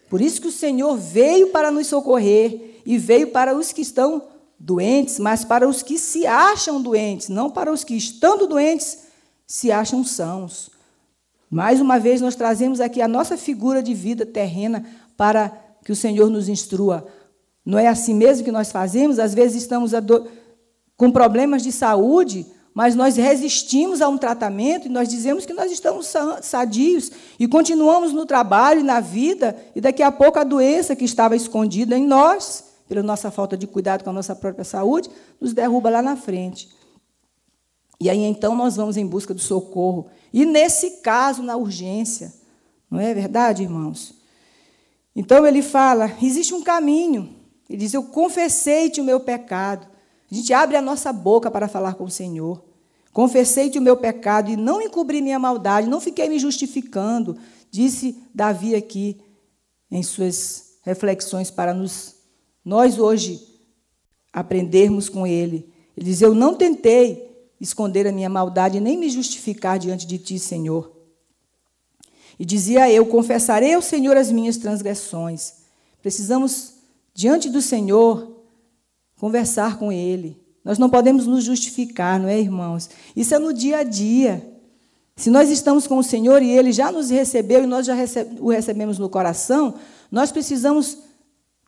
Speaker 1: Por isso que o Senhor veio para nos socorrer, e veio para os que estão doentes, mas para os que se acham doentes, não para os que, estando doentes, se acham sãos. Mais uma vez, nós trazemos aqui a nossa figura de vida terrena para que o Senhor nos instrua. Não é assim mesmo que nós fazemos? Às vezes estamos com problemas de saúde, mas nós resistimos a um tratamento e nós dizemos que nós estamos sadios e continuamos no trabalho e na vida, e daqui a pouco a doença que estava escondida em nós, pela nossa falta de cuidado com a nossa própria saúde, nos derruba lá na frente. E aí, então, nós vamos em busca do socorro. E, nesse caso, na urgência. Não é verdade, irmãos? Então, ele fala, existe um caminho. Ele diz, eu confessei-te o meu pecado. A gente abre a nossa boca para falar com o Senhor. Confessei-te o meu pecado e não encobri minha maldade, não fiquei me justificando, disse Davi aqui em suas reflexões para nós hoje aprendermos com ele. Ele diz, eu não tentei esconder a minha maldade, nem me justificar diante de ti, Senhor. E dizia eu, confessarei ao Senhor as minhas transgressões. Precisamos, diante do Senhor, conversar com Ele. Nós não podemos nos justificar, não é, irmãos? Isso é no dia a dia. Se nós estamos com o Senhor e Ele já nos recebeu e nós já o recebemos no coração, nós precisamos,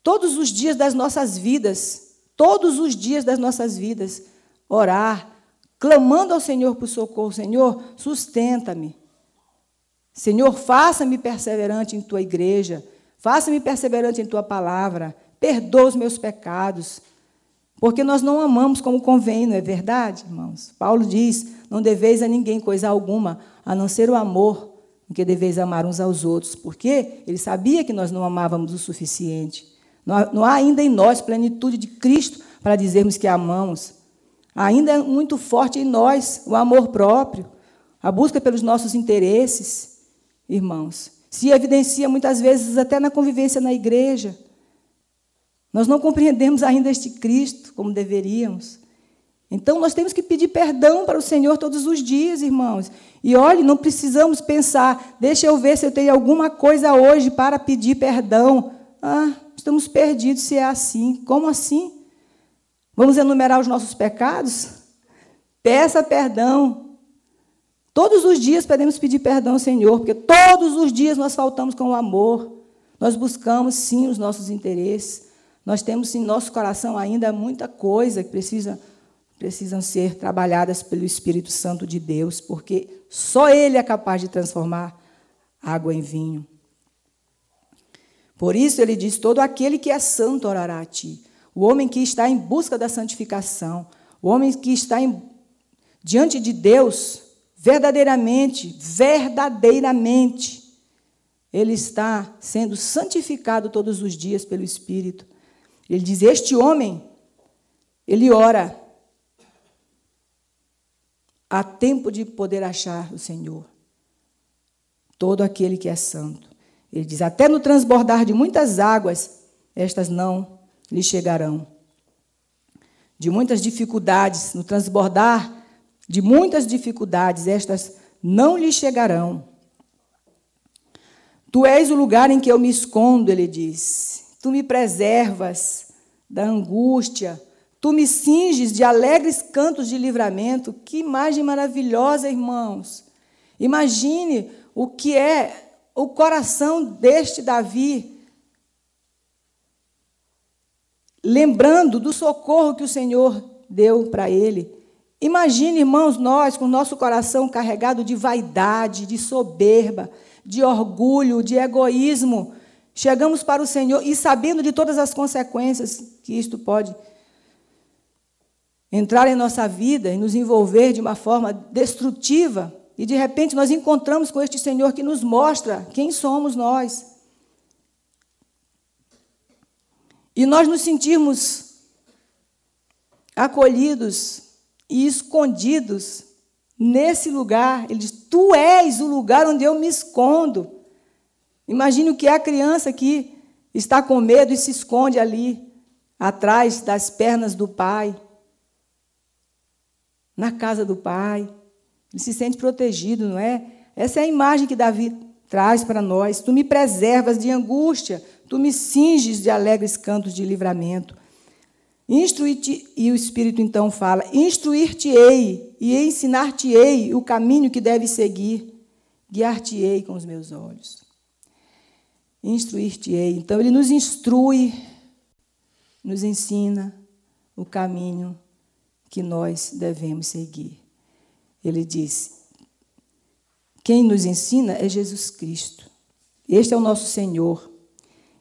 Speaker 1: todos os dias das nossas vidas, orar, clamando ao Senhor por socorro. Senhor, sustenta-me. Senhor, faça-me perseverante em Tua igreja. Faça-me perseverante em Tua palavra. Perdoa os meus pecados. Porque nós não amamos como convém, não é verdade, irmãos? Paulo diz, não deveis a ninguém coisa alguma, a não ser o amor, em que deveis amar uns aos outros. Porque ele sabia que nós não amávamos o suficiente. Não há ainda em nós plenitude de Cristo para dizermos que amamos. Ainda é muito forte em nós o amor próprio, a busca pelos nossos interesses, irmãos. Se evidencia muitas vezes até na convivência na igreja. Nós não compreendemos ainda este Cristo como deveríamos. Então, nós temos que pedir perdão para o Senhor todos os dias, irmãos. E, olhe, não precisamos pensar, deixa eu ver se eu tenho alguma coisa hoje para pedir perdão. Estamos perdidos se é assim. Como assim? Vamos enumerar os nossos pecados? Peça perdão. Todos os dias podemos pedir perdão ao Senhor, porque todos os dias nós faltamos com o amor. Nós buscamos, sim, os nossos interesses. Nós temos em nosso coração ainda muita coisa que precisam ser trabalhadas pelo Espírito Santo de Deus, porque só Ele é capaz de transformar água em vinho. Por isso, ele diz, todo aquele que é santo orará a ti. O homem que está em busca da santificação, o homem que está diante de Deus, verdadeiramente, ele está sendo santificado todos os dias pelo Espírito. Ele diz, este homem, ele ora, há tempo de poder achar o Senhor. Todo aquele que é santo. Ele diz, até no transbordar de muitas águas, estas não lhe chegarão. De muitas dificuldades, no transbordar de muitas dificuldades, estas não lhe chegarão. Tu és o lugar em que eu me escondo, ele diz. Tu me preservas da angústia. Tu me cinges de alegres cantos de livramento. Que imagem maravilhosa, irmãos. Imagine o que é o coração deste Davi, lembrando do socorro que o Senhor deu para ele. Imagine, irmãos, nós, com o nosso coração carregado de vaidade, de soberba, de orgulho, de egoísmo, chegamos para o Senhor e sabendo de todas as consequências que isto pode entrar em nossa vida e nos envolver de uma forma destrutiva, e de repente nós encontramos com este Senhor que nos mostra quem somos nós. E nós nos sentirmos acolhidos e escondidos nesse lugar. Ele diz, tu és o lugar onde eu me escondo. Imagine o que é a criança que está com medo e se esconde ali, atrás das pernas do pai. na casa do Pai. Ele se sente protegido, não é? Essa é a imagem que Davi traz para nós. Tu me preservas de angústia, tu me cinges de alegres cantos de livramento. Instruir-te, e o Espírito então fala, instruir-te-ei e ensinar-te-ei o caminho que deves seguir, guiar-te-ei com os meus olhos. Instruir-te-ei. Então, ele nos instrui, nos ensina o caminho que nós devemos seguir. Ele diz, quem nos ensina é Jesus Cristo. Este é o nosso Senhor.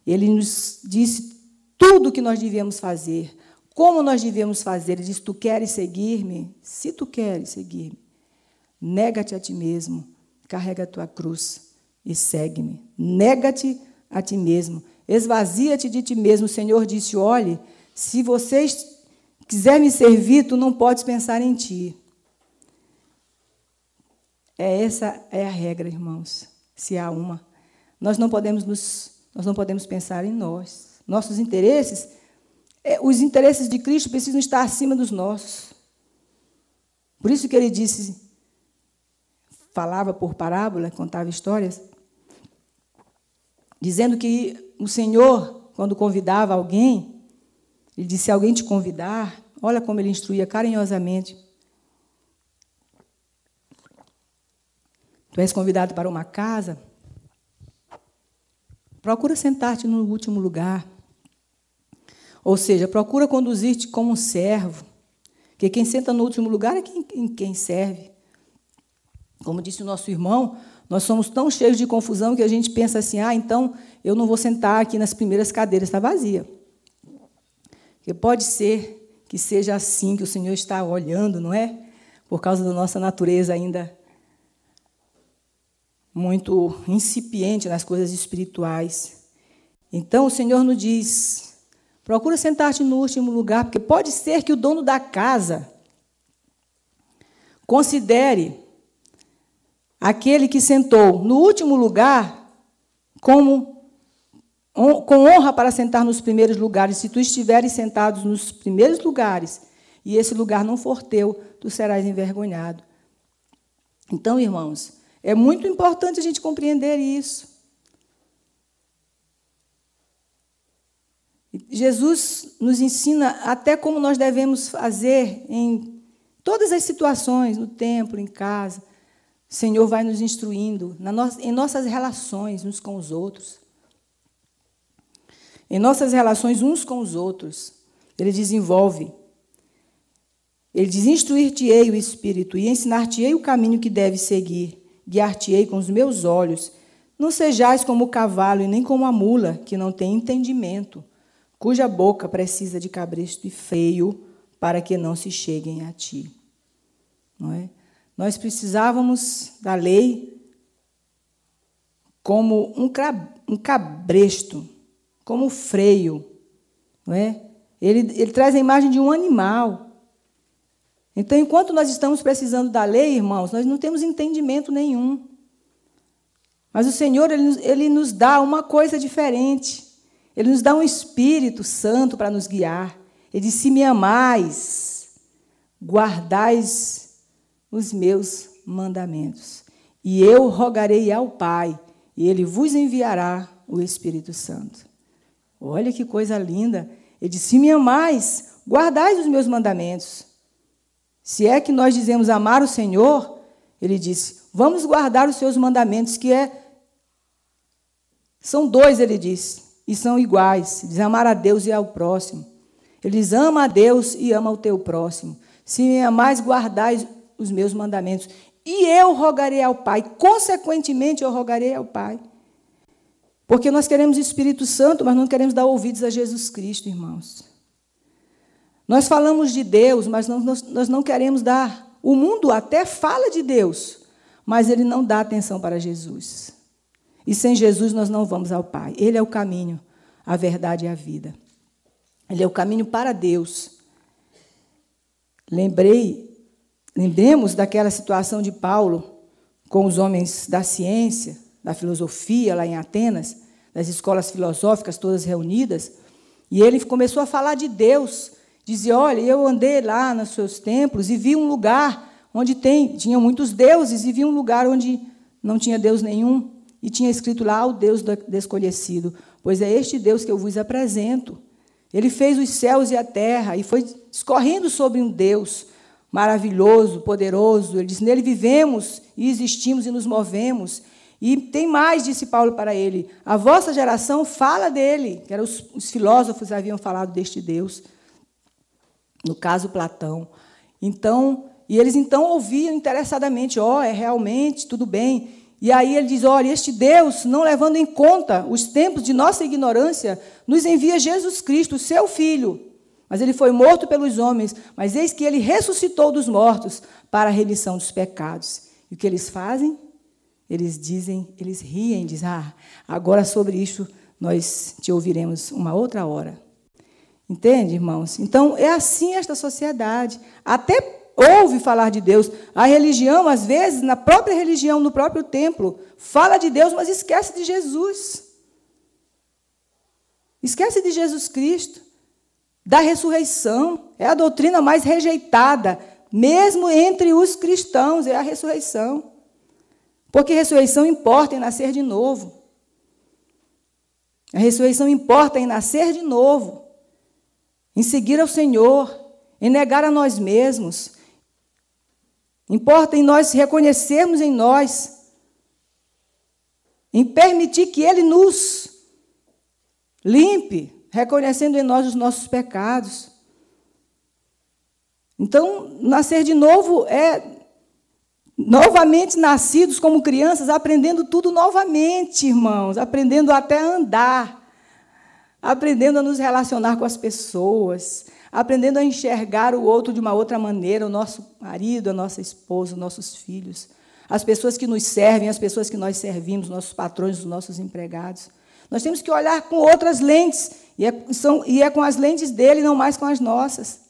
Speaker 1: Ele nos disse tudo o que nós devíamos fazer, como nós devemos fazer. Ele diz, tu queres seguir-me? Se tu queres seguir-me, nega-te a ti mesmo, carrega a tua cruz e segue-me. Nega-te a ti mesmo, esvazia-te de ti mesmo. O Senhor disse, olhe, se vocês quiser me servir, tu não podes pensar em ti. Essa é a regra, irmãos, se há uma. Nós não podemos pensar em nós. Nossos interesses, os interesses de Cristo precisam estar acima dos nossos. Por isso que ele disse, falava por parábola, contava histórias, dizendo que o Senhor, quando convidava alguém, ele disse, se alguém te convidar, olha como ele instruía carinhosamente. Tu és convidado para uma casa, procura sentar-te no último lugar. Ou seja, procura conduzir-te como um servo, porque quem senta no último lugar é quem serve. Como disse o nosso irmão, nós somos tão cheios de confusão que a gente pensa assim, então eu não vou sentar aqui nas primeiras cadeiras, está vazia. Porque pode ser que seja assim, que o Senhor está olhando, não é? Por causa da nossa natureza ainda muito incipiente nas coisas espirituais. Então, o Senhor nos diz, procura sentar-te no último lugar, porque pode ser que o dono da casa considere aquele que sentou no último lugar com honra para sentar nos primeiros lugares. Se tu estiveres sentado nos primeiros lugares e esse lugar não for teu, tu serás envergonhado. Então, irmãos, é muito importante a gente compreender isso. Jesus nos ensina até como nós devemos fazer em todas as situações, no templo, em casa. O Senhor vai nos instruindo em nossas relações uns com os outros. Em nossas relações uns com os outros, ele desenvolve. Ele diz, instruir-te-ei o Espírito e ensinar-te-ei o caminho que deves seguir. Guiar-te-ei com os meus olhos. Não sejais como o cavalo e nem como a mula, que não tem entendimento, cuja boca precisa de cabresto e freio para que não se cheguem a ti. Não é? Nós precisávamos da lei como um cabresto, como freio. Não é? Ele traz a imagem de um animal. Então, enquanto nós estamos precisando da lei, irmãos, nós não temos entendimento nenhum. Mas o Senhor, ele nos dá uma coisa diferente. Ele nos dá um Espírito Santo para nos guiar. Ele diz, se me amais, guardais os meus mandamentos. E eu rogarei ao Pai, e Ele vos enviará o Espírito Santo. Olha que coisa linda. Ele diz, se me amais, guardais os meus mandamentos. Se é que nós dizemos amar o Senhor, ele disse, vamos guardar os seus mandamentos, são dois, ele diz, e são iguais. Diz amar a Deus e ao próximo. Ele diz, ama a Deus e ama o teu próximo. Se me amais, guardais os meus mandamentos. E eu rogarei ao Pai. Consequentemente, eu rogarei ao Pai. Porque nós queremos o Espírito Santo, mas não queremos dar ouvidos a Jesus Cristo, irmãos. Nós falamos de Deus, mas nós não queremos dar. O mundo até fala de Deus, mas ele não dá atenção para Jesus. E sem Jesus nós não vamos ao Pai. Ele é o caminho, a verdade e a vida. Ele é o caminho para Deus. Lembremos daquela situação de Paulo com os homens da ciência, da filosofia, lá em Atenas, das escolas filosóficas todas reunidas, e ele começou a falar de Deus, dizia, olha, eu andei lá nos seus templos e vi um lugar onde tinha muitos deuses, e vi um lugar onde não tinha Deus nenhum, e tinha escrito lá, o Deus desconhecido, pois é este Deus que eu vos apresento. Ele fez os céus e a terra, e foi discorrendo sobre um Deus maravilhoso, poderoso. Ele disse, nele vivemos, e existimos, e nos movemos. E tem mais, disse Paulo para ele, a vossa geração fala dele, que eram os filósofos haviam falado deste Deus, no caso Platão. E eles então ouviam interessadamente, é realmente, tudo bem. E aí ele diz, olha, este Deus, não levando em conta os tempos de nossa ignorância, nos envia Jesus Cristo, seu Filho. Mas ele foi morto pelos homens, mas eis que ele ressuscitou dos mortos para a remissão dos pecados. E o que eles fazem? Eles riem, dizem, agora sobre isso nós te ouviremos uma outra hora. Entende, irmãos? Então, é assim esta sociedade. Até ouve falar de Deus. A religião, às vezes, na própria religião, no próprio templo, fala de Deus, mas esquece de Jesus. Esquece de Jesus Cristo, da ressurreição. É a doutrina mais rejeitada, mesmo entre os cristãos, é a ressurreição. Porque ressurreição importa em nascer de novo. A ressurreição importa em nascer de novo, em seguir ao Senhor, em negar a nós mesmos. Importa em nós reconhecermos em nós, em permitir que Ele nos limpe, reconhecendo em nós os nossos pecados. Então, nascer de novo é novamente nascidos como crianças, aprendendo tudo novamente, irmãos, aprendendo até a andar, aprendendo a nos relacionar com as pessoas, aprendendo a enxergar o outro de uma outra maneira, o nosso marido, a nossa esposa, os nossos filhos, as pessoas que nos servem, as pessoas que nós servimos, nossos patrões, os nossos empregados. Nós temos que olhar com outras lentes, e é com as lentes dele, não mais com as nossas.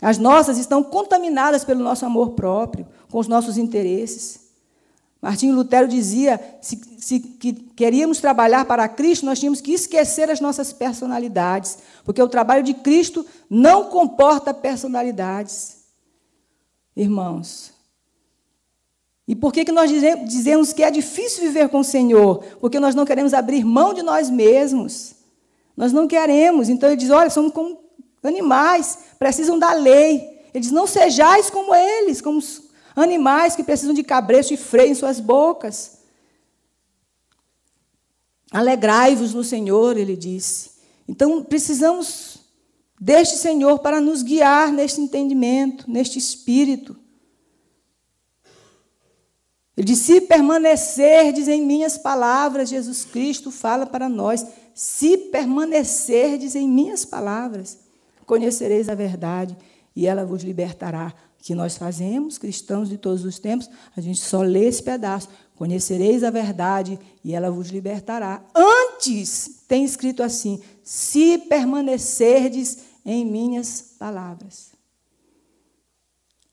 Speaker 1: As nossas estão contaminadas pelo nosso amor próprio, com os nossos interesses. Martinho Lutero dizia, se queríamos trabalhar para Cristo, nós tínhamos que esquecer as nossas personalidades, porque o trabalho de Cristo não comporta personalidades. Irmãos, e por que nós dizemos que é difícil viver com o Senhor? Porque nós não queremos abrir mão de nós mesmos. Nós não queremos. Então, ele diz, olha, somos como animais, precisam da lei. Ele diz, não sejais como eles, como os animais que precisam de cabresto e freio em suas bocas. Alegrai-vos no Senhor, ele disse. Então, precisamos deste Senhor para nos guiar neste entendimento, neste espírito. Ele disse, se permanecerdes em minhas palavras, Jesus Cristo fala para nós, se permanecerdes em minhas palavras, conhecereis a verdade e ela vos libertará. O que nós fazemos, cristãos de todos os tempos, a gente só lê esse pedaço. Conhecereis a verdade e ela vos libertará. Antes, tem escrito assim, se permanecerdes em minhas palavras.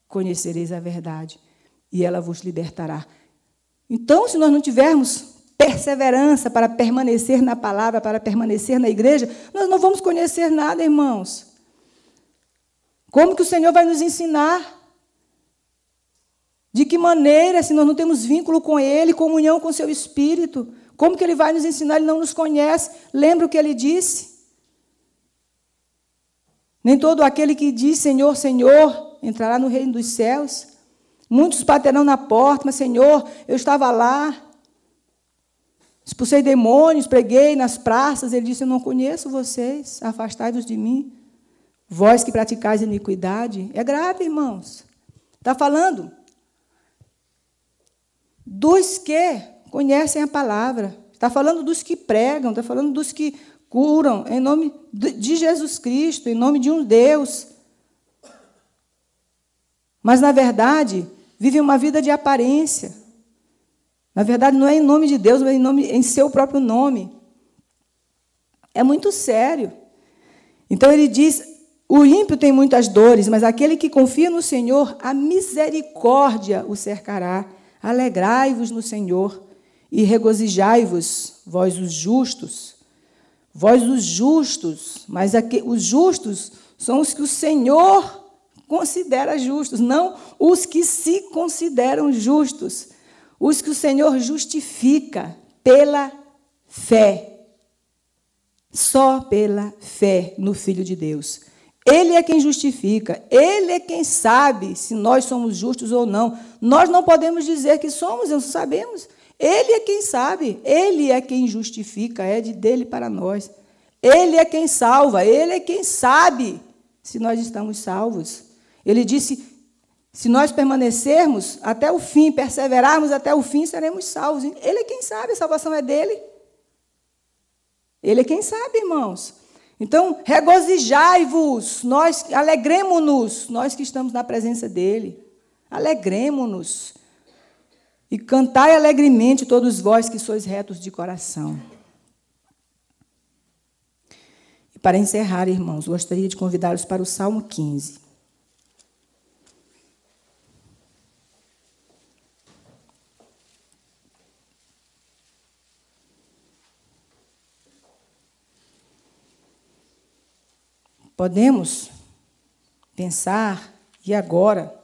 Speaker 1: Conhecereis a verdade e ela vos libertará. Então, se nós não tivermos perseverança para permanecer na palavra, para permanecer na igreja, nós não vamos conhecer nada, irmãos. Como que o Senhor vai nos ensinar? De que maneira, se nós não temos vínculo com Ele, comunhão com o seu Espírito? Como que Ele vai nos ensinar? Ele não nos conhece. Lembra o que Ele disse? Nem todo aquele que diz Senhor, Senhor, entrará no reino dos céus. Muitos baterão na porta, mas Senhor, eu estava lá, expulsei demônios, preguei nas praças. Ele disse, eu não conheço vocês, afastai-vos de mim. Vós que praticais iniquidade. É grave, irmãos. Está falando dos que conhecem a palavra. Está falando dos que pregam, está falando dos que curam, em nome de Jesus Cristo, em nome de um Deus. Mas, na verdade, vivem uma vida de aparência. Na verdade, não é em nome de Deus, mas em seu próprio nome. É muito sério. Então, ele diz, o ímpio tem muitas dores, mas aquele que confia no Senhor, a misericórdia o cercará. Alegrai-vos no Senhor e regozijai-vos, vós os justos. Vós os justos, mas os justos são os que o Senhor considera justos, não os que se consideram justos, os que o Senhor justifica pela fé, só pela fé no Filho de Deus. Ele é quem justifica, ele é quem sabe se nós somos justos ou não. Nós não podemos dizer que somos, não sabemos. Ele é quem sabe, ele é quem justifica, é dele para nós. Ele é quem salva, ele é quem sabe se nós estamos salvos. Ele disse, se nós permanecermos até o fim, perseverarmos até o fim, seremos salvos. Ele é quem sabe, a salvação é dele. Ele é quem sabe, irmãos. Então, regozijai-vos, nós, alegremo-nos, nós que estamos na presença dele. Alegremo-nos. E cantai alegremente todos vós que sois retos de coração. E para encerrar, irmãos, gostaria de convidá-los para o Salmo 15. Podemos pensar, e agora?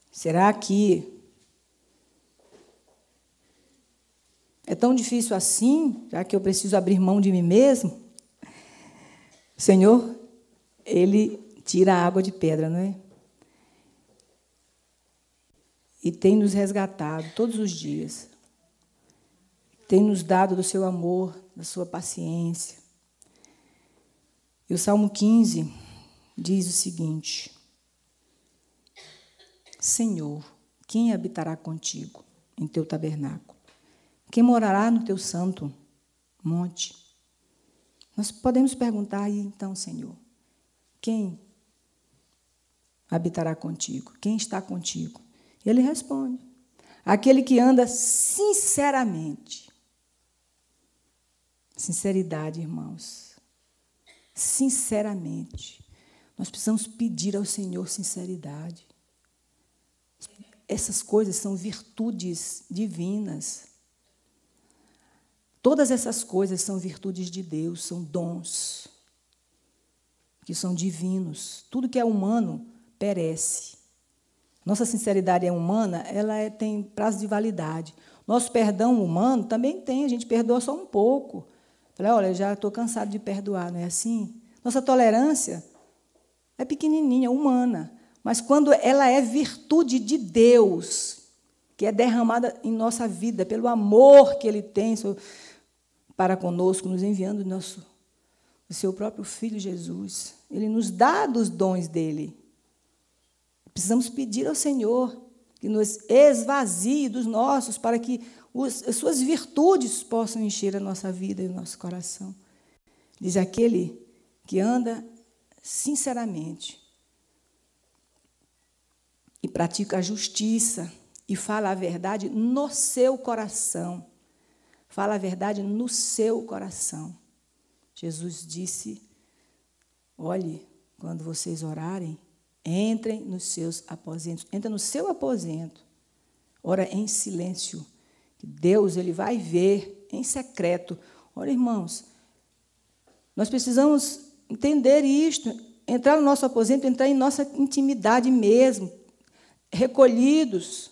Speaker 1: Será que é tão difícil assim, já que eu preciso abrir mão de mim mesmo? O Senhor, Ele tira a água de pedra, não é? E tem nos resgatado todos os dias. Tem nos dado do seu amor, da sua paciência. E o Salmo 15 diz o seguinte: Senhor, quem habitará contigo em teu tabernáculo? Quem morará no teu santo monte? Nós podemos perguntar aí, então, Senhor, quem habitará contigo? Quem está contigo? Ele responde: aquele que anda sinceramente. Sinceridade, irmãos. Sinceramente. Nós precisamos pedir ao Senhor sinceridade. Essas coisas são virtudes divinas. Todas essas coisas são virtudes de Deus, são dons que são divinos. Tudo que é humano perece. Nossa sinceridade é humana, ela tem prazo de validade. Nosso perdão humano também tem, a gente perdoa só um pouco. Falei, olha, já estou cansado de perdoar, não é assim? Nossa tolerância é pequenininha, humana, mas quando ela é virtude de Deus, que é derramada em nossa vida, pelo amor que Ele tem para conosco, nos enviando o seu próprio Filho Jesus, Ele nos dá dos dons dEle. Precisamos pedir ao Senhor que nos esvazie dos nossos, para que as suas virtudes possam encher a nossa vida e o nosso coração. Diz aquele que anda sinceramente e pratica a justiça e fala a verdade no seu coração. Fala a verdade no seu coração. Jesus disse, olhe, quando vocês orarem, entrem nos seus aposentos. Entra no seu aposento. Ora em silêncio. Que Deus, Ele vai ver em secreto. Olha, irmãos, nós precisamos entender isto, entrar no nosso aposento, entrar em nossa intimidade mesmo, recolhidos,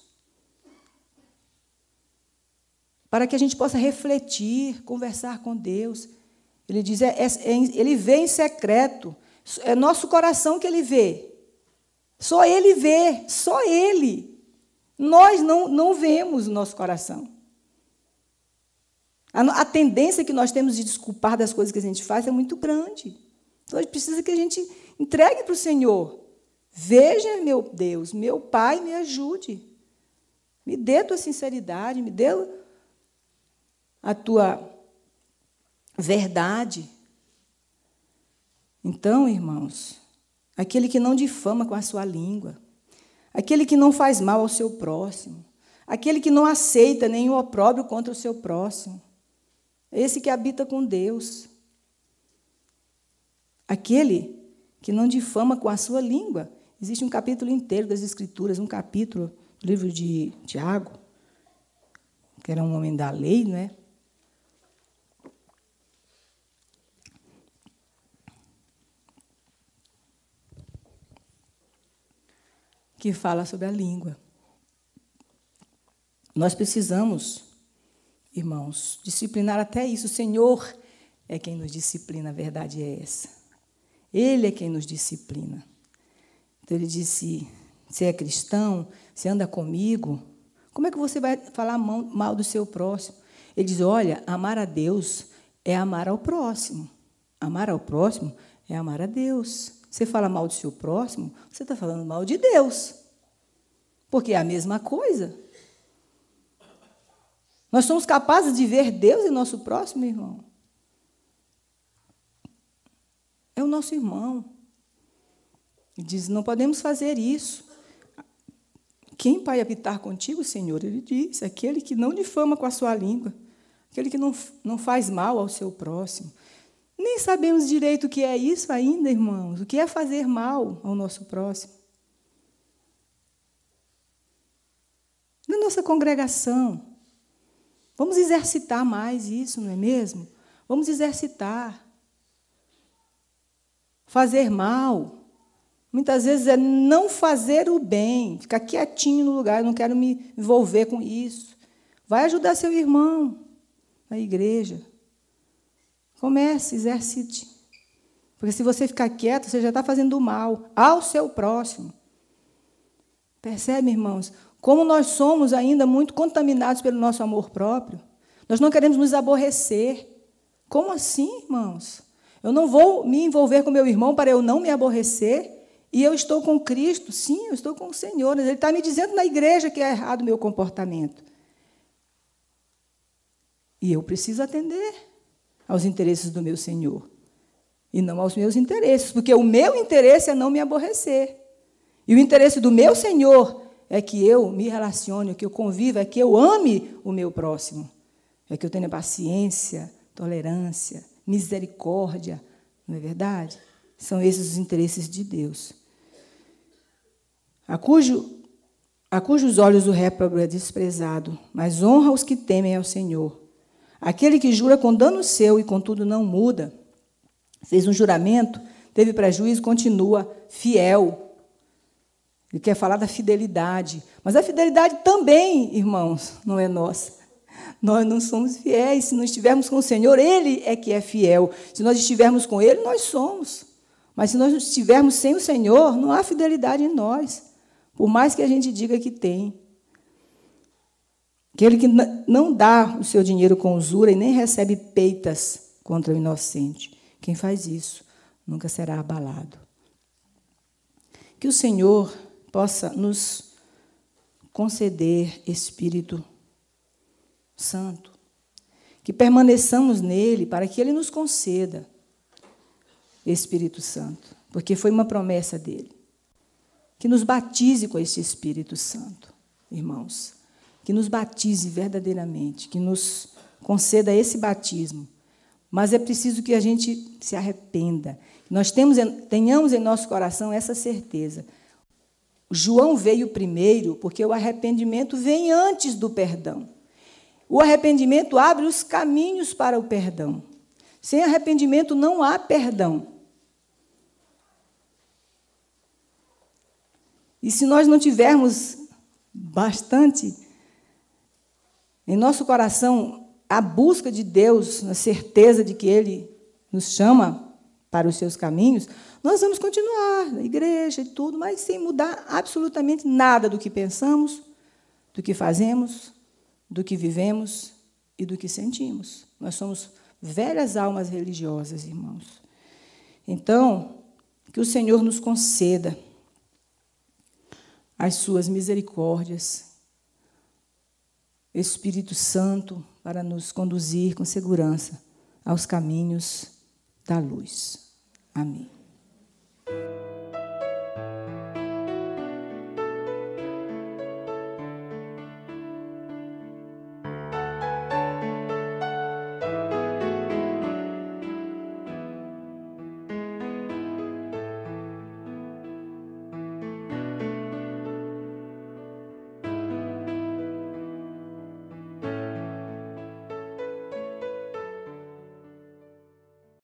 Speaker 1: para que a gente possa refletir, conversar com Deus. Ele diz, Ele vê em secreto, é nosso coração que Ele vê. Só Ele vê, só Ele. Nós não vemos o nosso coração. A tendência que nós temos de desculpar das coisas que a gente faz é muito grande. Então, a gente precisa que a gente entregue para o Senhor. Veja, meu Deus, meu Pai, me ajude. Me dê a tua sinceridade, me dê a tua verdade. Então, irmãos, aquele que não difama com a sua língua, aquele que não faz mal ao seu próximo, aquele que não aceita nenhum opróbrio contra o seu próximo, esse que habita com Deus. Aquele que não difama com a sua língua. Existe um capítulo inteiro das Escrituras, um capítulo do livro de Tiago, que era um homem da lei, não é? que fala sobre a língua. Nós precisamos, irmãos, disciplinar até isso. O Senhor é quem nos disciplina, a verdade é essa. Ele é quem nos disciplina. Então, ele disse, você é cristão, você anda comigo, como é que você vai falar mal do seu próximo? Ele diz, olha, amar a Deus é amar ao próximo. Amar ao próximo é amar a Deus. Você fala mal do seu próximo, você está falando mal de Deus. Porque é a mesma coisa. Nós somos capazes de ver Deus em nosso próximo, irmão. É o nosso irmão. Ele diz, não podemos fazer isso. Quem vai habitar contigo, Senhor? Ele diz, aquele que não difama com a sua língua, aquele que não faz mal ao seu próximo. Nem sabemos direito o que é isso ainda, irmãos. O que é fazer mal ao nosso próximo? Na nossa congregação, vamos exercitar mais isso, não é mesmo? Vamos exercitar. Fazer mal, muitas vezes, é não fazer o bem, ficar quietinho no lugar, eu não quero me envolver com isso. Vai ajudar seu irmão na igreja. Comece, exercite. Porque se você ficar quieto, você já está fazendo mal ao seu próximo. Percebe, irmãos? Como nós somos ainda muito contaminados pelo nosso amor próprio. Nós não queremos nos aborrecer. Como assim, irmãos? Eu não vou me envolver com meu irmão para eu não me aborrecer. E eu estou com Cristo. Sim, eu estou com o Senhor. Ele está me dizendo na igreja que é errado o meu comportamento. E eu preciso atender aos interesses do meu Senhor. E não aos meus interesses. Porque o meu interesse é não me aborrecer. E o interesse do meu Senhor é que eu me relacione, que eu conviva, é que eu ame o meu próximo. É que eu tenha paciência, tolerância, misericórdia, não é verdade? São esses os interesses de Deus. A cujos olhos o réprobo é desprezado, mas honra os que temem ao Senhor. Aquele que jura com dano seu e, contudo, não muda, fez um juramento, teve prejuízo, continua fiel. Ele quer falar da fidelidade. Mas a fidelidade também, irmãos, não é nossa. Nós não somos fiéis. Se não estivermos com o Senhor, Ele é que é fiel. Se nós estivermos com Ele, nós somos. Mas se nós estivermos sem o Senhor, não há fidelidade em nós. Por mais que a gente diga que tem. Aquele que não dá o seu dinheiro com usura e nem recebe peitas contra o inocente. Quem faz isso nunca será abalado. Que o Senhor possa nos conceder Espírito Santo, que permaneçamos nele para que ele nos conceda Espírito Santo, porque foi uma promessa dele. Que nos batize com este Espírito Santo, irmãos, que nos batize verdadeiramente, que nos conceda esse batismo. Mas é preciso que a gente se arrependa, que nós tenhamos em nosso coração essa certeza. João veio primeiro, porque o arrependimento vem antes do perdão. O arrependimento abre os caminhos para o perdão. Sem arrependimento não há perdão. E se nós não tivermos bastante em nosso coração a busca de Deus, a certeza de que Ele nos chama para os seus caminhos, nós vamos continuar na igreja e tudo, mas sem mudar absolutamente nada do que pensamos, do que fazemos, do que vivemos e do que sentimos. Nós somos velhas almas religiosas, irmãos. Então, que o Senhor nos conceda as suas misericórdias, Espírito Santo, para nos conduzir com segurança aos caminhos da luz. Amém.